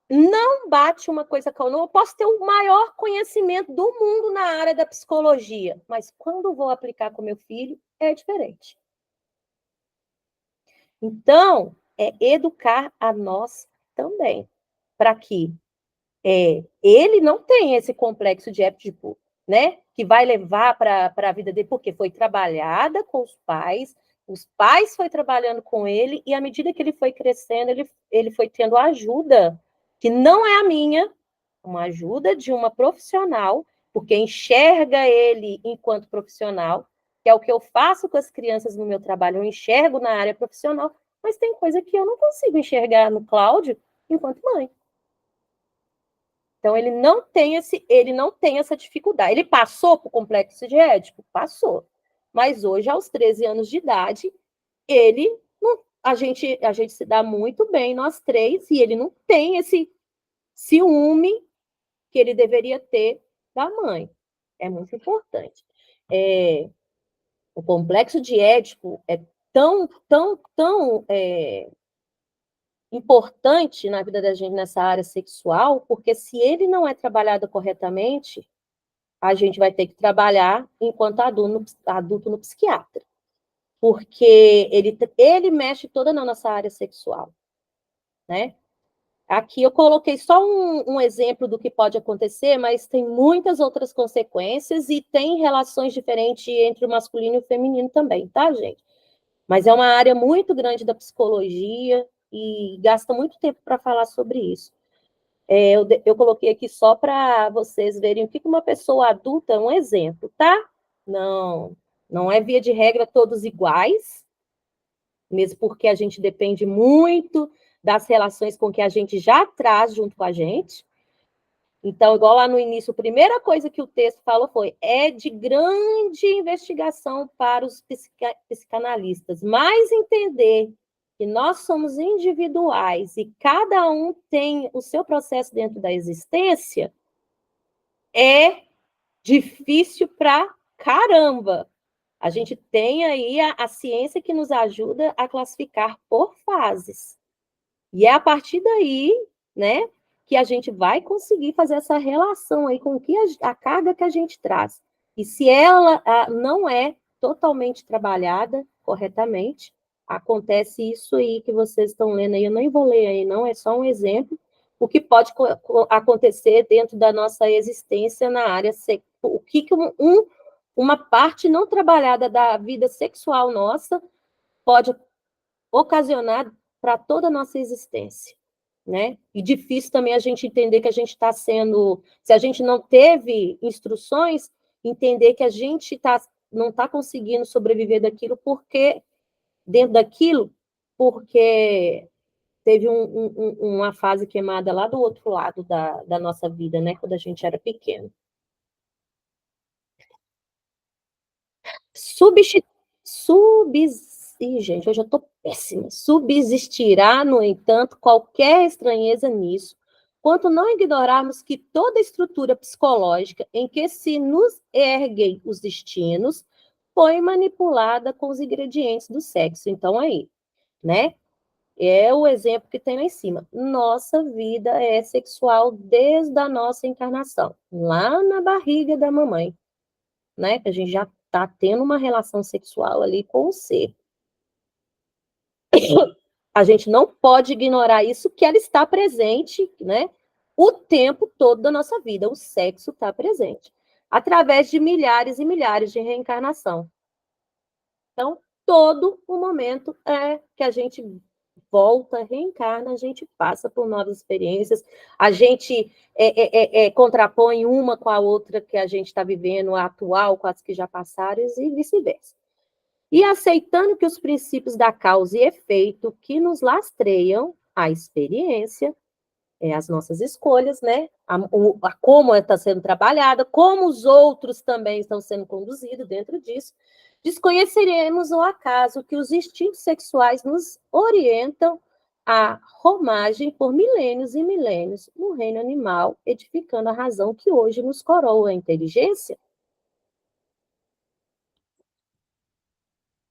Não bate uma coisa com a outra. Eu posso ter o maior conhecimento do mundo na área da psicologia, mas quando vou aplicar com meu filho, é diferente. Então, é educar a nós também, para que ele não tenha esse complexo de Édipo, né? Que vai levar para a vida dele, porque foi trabalhada com os pais foi trabalhando com ele, e à medida que ele foi crescendo, ele foi tendo ajuda, que não é a minha, uma ajuda de uma profissional, porque enxerga ele enquanto profissional, que é o que eu faço com as crianças no meu trabalho, eu enxergo na área profissional, mas tem coisa que eu não consigo enxergar no Cláudio enquanto mãe. Então, ele não tem essa dificuldade. Ele passou por complexo de Édipo? Passou. Mas hoje, aos 13 anos de idade, a gente se dá muito bem, nós três, e ele não tem esse ciúme que ele deveria ter da mãe. É muito importante. O complexo de Édipo é tão importante na vida da gente nessa área sexual, porque se ele não é trabalhado corretamente, a gente vai ter que trabalhar enquanto adulto no psiquiatra. Porque ele mexe toda na nossa área sexual, né? Aqui eu coloquei só um exemplo do que pode acontecer, mas tem muitas outras consequências e tem relações diferentes entre o masculino e o feminino também, tá, gente? Mas é uma área muito grande da psicologia e gasta muito tempo para falar sobre isso. Eu coloquei aqui só para vocês verem o que uma pessoa adulta, um exemplo, tá? Não é via de regra todos iguais, mesmo porque a gente depende muito das relações com que a gente já traz junto com a gente. Então, igual lá no início, a primeira coisa que o texto falou foi: é de grande investigação para os psicanalistas, mas entender que nós somos individuais e cada um tem o seu processo dentro da existência é difícil pra caramba. A gente tem aí a ciência que nos ajuda a classificar por fases. E é a partir daí, né, que a gente vai conseguir fazer essa relação aí com que a carga que a gente traz. E se ela não é totalmente trabalhada corretamente, acontece isso aí que vocês estão lendo aí, eu nem vou ler aí, não, é só um exemplo, o que pode acontecer dentro da nossa existência na área sexual, o que uma parte não trabalhada da vida sexual nossa pode ocasionar para toda a nossa existência, né? E difícil também a gente entender que a gente está sendo, se a gente não teve instruções, entender que a gente não está conseguindo sobreviver daquilo porque dentro daquilo, porque teve uma fase queimada lá do outro lado da nossa vida, né? Quando a gente era pequeno. Ih, gente, hoje eu estou péssima. Subsistirá, no entanto, qualquer estranheza nisso, quanto não ignorarmos que toda estrutura psicológica em que se nos erguem os destinos foi manipulada com os ingredientes do sexo. Então, aí, né? É o exemplo que tem lá em cima. Nossa vida é sexual desde a nossa encarnação, lá na barriga da mamãe, né? Que a gente já está tendo uma relação sexual ali com o ser. A gente não pode ignorar isso, que ela está presente, né? O tempo todo da nossa vida. O sexo está presente. Através de milhares e milhares de reencarnação. Então, todo o momento é que a gente volta, reencarna, a gente passa por novas experiências, a gente contrapõe uma com a outra que a gente está vivendo, a atual com as que já passaram e vice-versa. E aceitando que os princípios da causa e efeito que nos lastreiam a experiência, as nossas escolhas, né? Como está sendo trabalhada, como os outros também estão sendo conduzidos dentro disso, desconheceremos o acaso que os instintos sexuais nos orientam à romagem por milênios e milênios no reino animal, edificando a razão que hoje nos coroa a inteligência.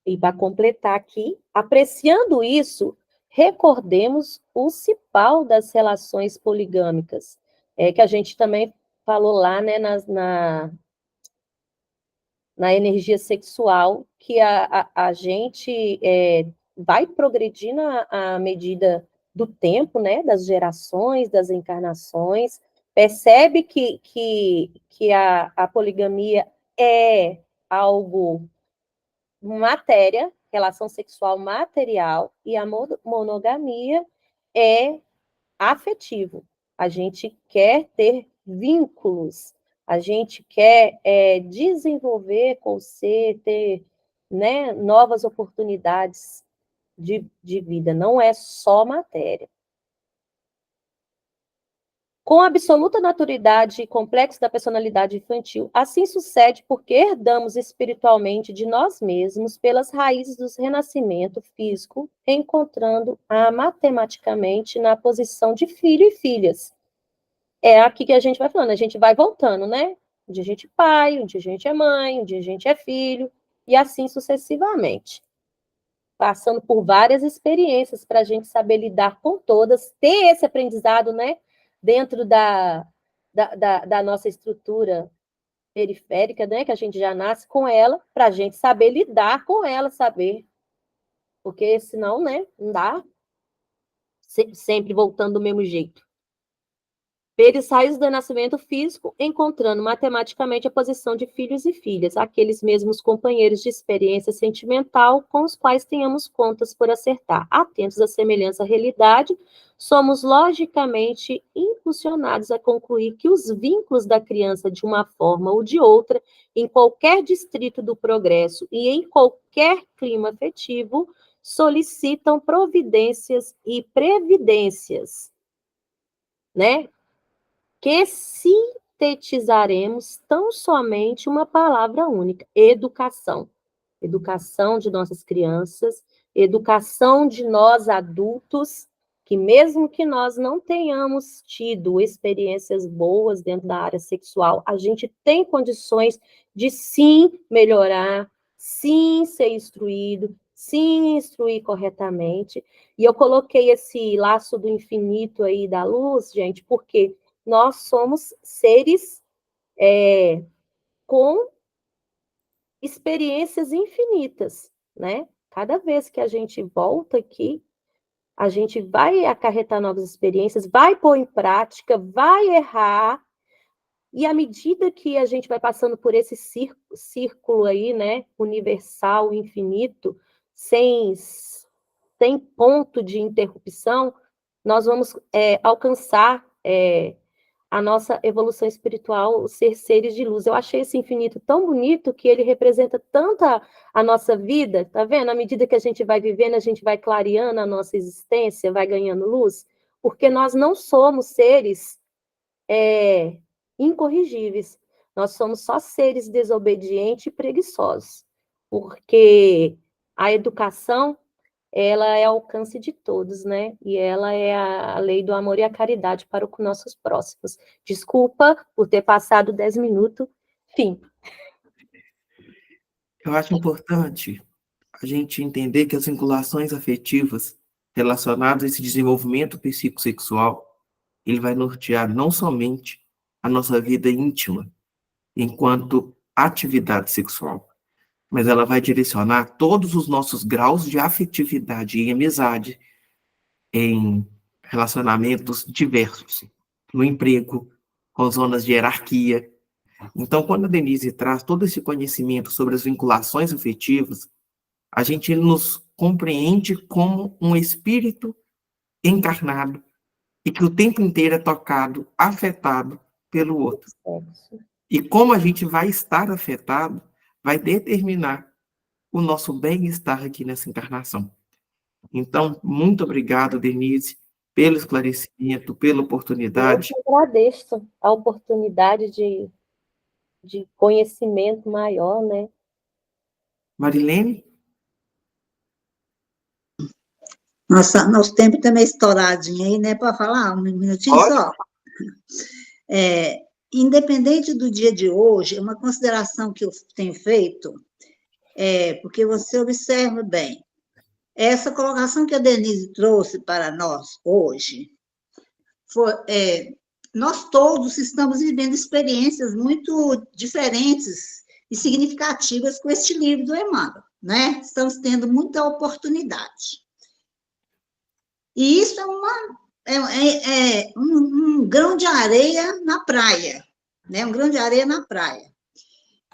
E para completar aqui, apreciando isso, recordemos o cipau das relações poligâmicas, que a gente também falou lá, né, na energia sexual, que a gente vai progredindo à medida do tempo, né, das gerações, das encarnações, percebe que a poligamia é algo matéria, relação sexual material, e a monogamia é afetivo. A gente quer ter vínculos, a gente quer desenvolver com o ser, ter, né, novas oportunidades de vida, não é só matéria. Com a absoluta naturalidade e complexo da personalidade infantil, assim sucede porque herdamos espiritualmente de nós mesmos pelas raízes do renascimento físico, encontrando-a matematicamente na posição de filho e filhas. É aqui que a gente vai falando, a gente vai voltando, né? Um dia a gente é pai, um dia a gente é mãe, um dia a gente é filho, e assim sucessivamente. Passando por várias experiências para a gente saber lidar com todas, ter esse aprendizado, né? Dentro da nossa estrutura periférica, né? Que a gente já nasce com ela, para a gente saber lidar com ela, saber. Porque senão, né? Não dá. Sempre voltando do mesmo jeito. Peles raios do nascimento físico, encontrando matematicamente a posição de filhos e filhas, aqueles mesmos companheiros de experiência sentimental com os quais tenhamos contas por acertar. Atentos à semelhança à realidade, somos logicamente impulsionados a concluir que os vínculos da criança, de uma forma ou de outra, em qualquer distrito do progresso e em qualquer clima afetivo, solicitam providências e previdências, né? que sintetizaremos tão somente uma palavra única: educação. Educação de nossas crianças, educação de nós adultos, que mesmo que nós não tenhamos tido experiências boas dentro da área sexual, a gente tem condições de sim melhorar, sim ser instruído, sim instruir corretamente. E eu coloquei esse laço do infinito aí da luz, gente, porque nós somos seres com experiências infinitas, né? Cada vez que a gente volta aqui, a gente vai acarretar novas experiências, vai pôr em prática, vai errar, e à medida que a gente vai passando por esse círculo aí, né, universal, infinito, sem ponto de interrupção, nós vamos alcançar a nossa evolução espiritual, ser seres de luz. Eu achei esse infinito tão bonito que ele representa tanto a nossa vida, tá vendo? À medida que a gente vai vivendo, a gente vai clareando a nossa existência, vai ganhando luz, porque nós não somos seres incorrigíveis. Nós somos só seres desobedientes e preguiçosos, porque a educação, ela é ao alcance de todos, né? E ela é a lei do amor e a caridade para os nossos próximos. Desculpa por ter passado 10 minutos. Fim. Eu acho importante a gente entender que as vinculações afetivas relacionadas a esse desenvolvimento psicossexual, ele vai nortear não somente a nossa vida íntima, enquanto atividade sexual, mas ela vai direcionar todos os nossos graus de afetividade e amizade em relacionamentos diversos, no emprego, com zonas de hierarquia. Então, quando a Denise traz todo esse conhecimento sobre as vinculações afetivas, a gente nos compreende como um espírito encarnado e que o tempo inteiro é tocado, afetado pelo outro. E como a gente vai estar afetado, vai determinar o nosso bem-estar aqui nessa encarnação. Então, muito obrigado, Denise, pelo esclarecimento, pela oportunidade. Eu agradeço a oportunidade de conhecimento maior, né? Marilene? Nosso tempo também é estouradinho aí, né? Para falar um minutinho Pode? só. Independente do dia de hoje, uma consideração que eu tenho feito porque você observa bem, essa colocação que a Denise trouxe para nós hoje, nós todos estamos vivendo experiências muito diferentes e significativas com este livro do Emmanuel, né? Estamos tendo muita oportunidade. E isso é um grão de areia na praia, né? Um grão de areia na praia.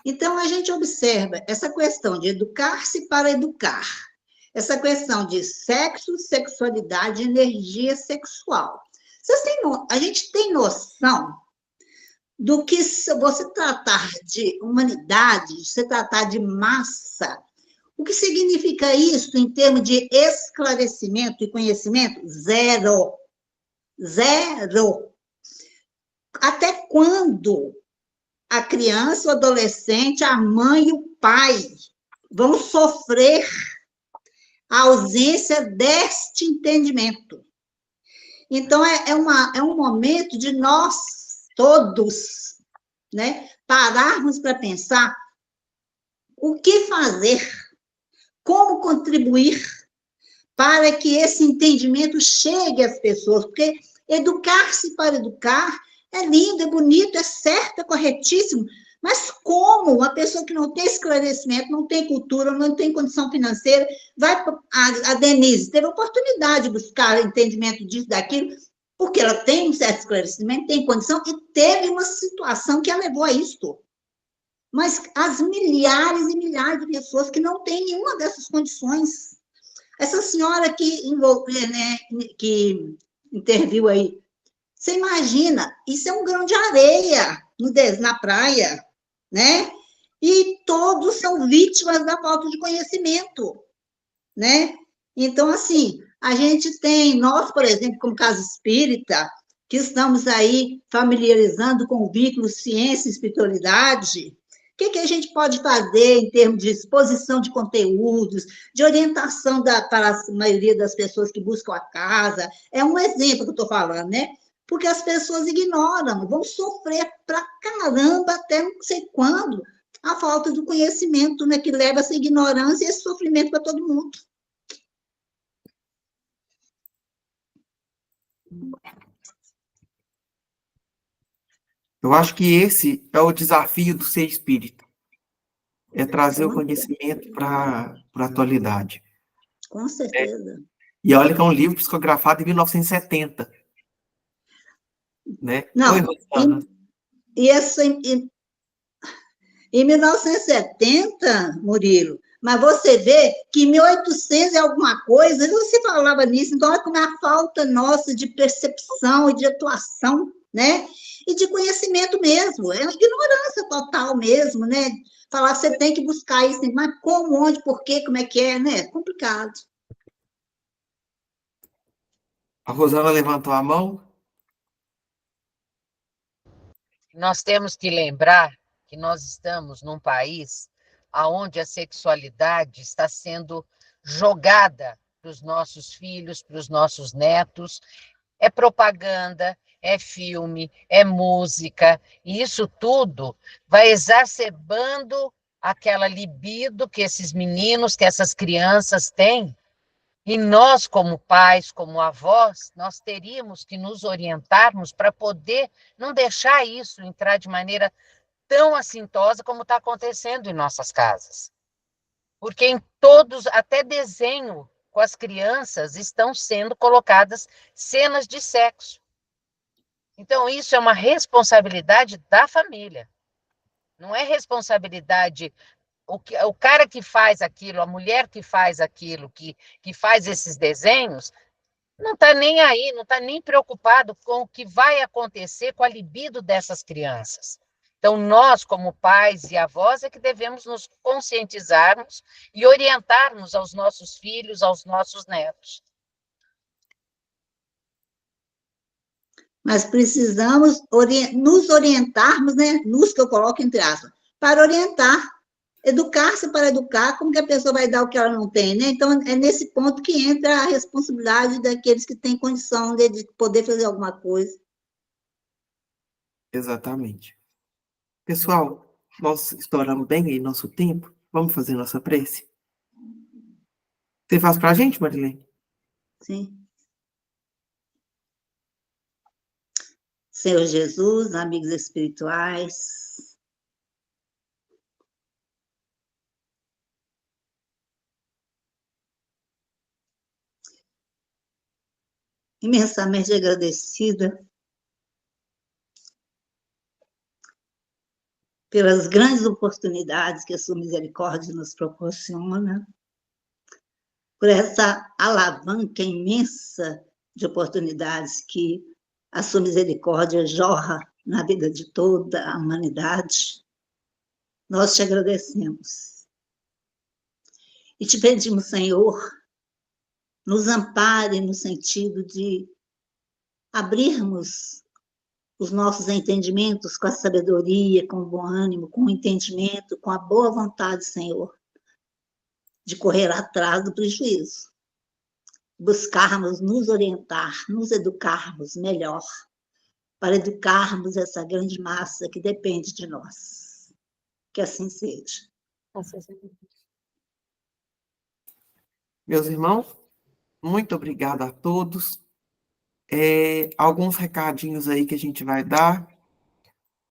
Então, a gente observa essa questão de educar-se para educar, essa questão de sexo, sexualidade, energia sexual. A gente tem noção do que você tratar de humanidade, você tratar de massa, o que significa isso em termos de esclarecimento e conhecimento? Zero. Zero. Até quando a criança, o adolescente, a mãe e o pai vão sofrer a ausência deste entendimento? Então, é um momento de nós todos, né, pararmos para pensar o que fazer, como contribuir para que esse entendimento chegue às pessoas, porque educar-se para educar é lindo, é bonito, é certo, é corretíssimo, mas como uma pessoa que não tem esclarecimento, não tem cultura, não tem condição financeira, a Denise teve a oportunidade de buscar entendimento disso, daquilo, porque ela tem um certo esclarecimento, tem condição, e teve uma situação que a levou a isto. Mas as milhares e milhares de pessoas que não têm nenhuma dessas condições. Essa senhora que interviu aí, você imagina, isso é um grão de areia na praia, né? E todos são vítimas da falta de conhecimento, né? Então, assim, a gente tem, nós, por exemplo, como casa espírita, que estamos aí familiarizando com o vínculo ciência e espiritualidade, o que a gente pode fazer em termos de exposição de conteúdos, de orientação para a maioria das pessoas que buscam a casa? É um exemplo que eu estou falando, né? Porque as pessoas ignoram, vão sofrer pra caramba até não sei quando, a falta do conhecimento, né, que leva a essa ignorância e esse sofrimento para todo mundo. Eu acho que esse é o desafio do ser espírita, é trazer o conhecimento para a atualidade. Com certeza. E olha que é um livro psicografado em 1970. Né? Não, Oi, Rosana. Em 1970, Murilo, mas você vê que em 1800 é alguma coisa, você falava nisso, então olha como é a falta nossa de percepção e de atuação, né? E de conhecimento mesmo, é uma ignorância total mesmo, né? Falar, você tem que buscar isso, mas como, onde, por quê, como é que é, né? É complicado. A Rosana levantou a mão. Nós temos que lembrar que nós estamos num país onde a sexualidade está sendo jogada para os nossos filhos, para os nossos netos. É propaganda, é filme, é música, e isso tudo vai exacerbando aquela libido que esses meninos, que essas crianças têm. E nós, como pais, como avós, nós teríamos que nos orientarmos para poder não deixar isso entrar de maneira tão assintosa como está acontecendo em nossas casas. Porque em todos, até desenho com as crianças, estão sendo colocadas cenas de sexo. Então, isso é uma responsabilidade da família. Não é responsabilidade o cara que faz aquilo, a mulher que faz aquilo, que faz esses desenhos, não está nem aí, não está nem preocupado com o que vai acontecer com a libido dessas crianças. Então, nós, como pais e avós, é que devemos nos conscientizarmos e orientarmos aos nossos filhos, aos nossos netos. Mas precisamos nos orientarmos, né? Nos que eu coloco entre aspas, para orientar. Educar-se para educar, como que a pessoa vai dar o que ela não tem, né? Então, é nesse ponto que entra a responsabilidade daqueles que têm condição de poder fazer alguma coisa. Exatamente. Pessoal, nós estouramos bem aí nosso tempo. Vamos fazer nossa prece? Você faz para a gente, Marilene? Sim. Senhor Jesus, amigos espirituais, imensamente agradecida pelas grandes oportunidades que a sua misericórdia nos proporciona, por essa alavanca imensa de oportunidades que a sua misericórdia jorra na vida de toda a humanidade. Nós te agradecemos. E te pedimos, Senhor, nos ampare no sentido de abrirmos os nossos entendimentos com a sabedoria, com o bom ânimo, com o entendimento, com a boa vontade, Senhor, de correr atrás do prejuízo, buscarmos nos orientar, nos educarmos melhor, para educarmos essa grande massa que depende de nós. Que assim seja. Meus irmãos, muito obrigado a todos. Alguns recadinhos aí que a gente vai dar.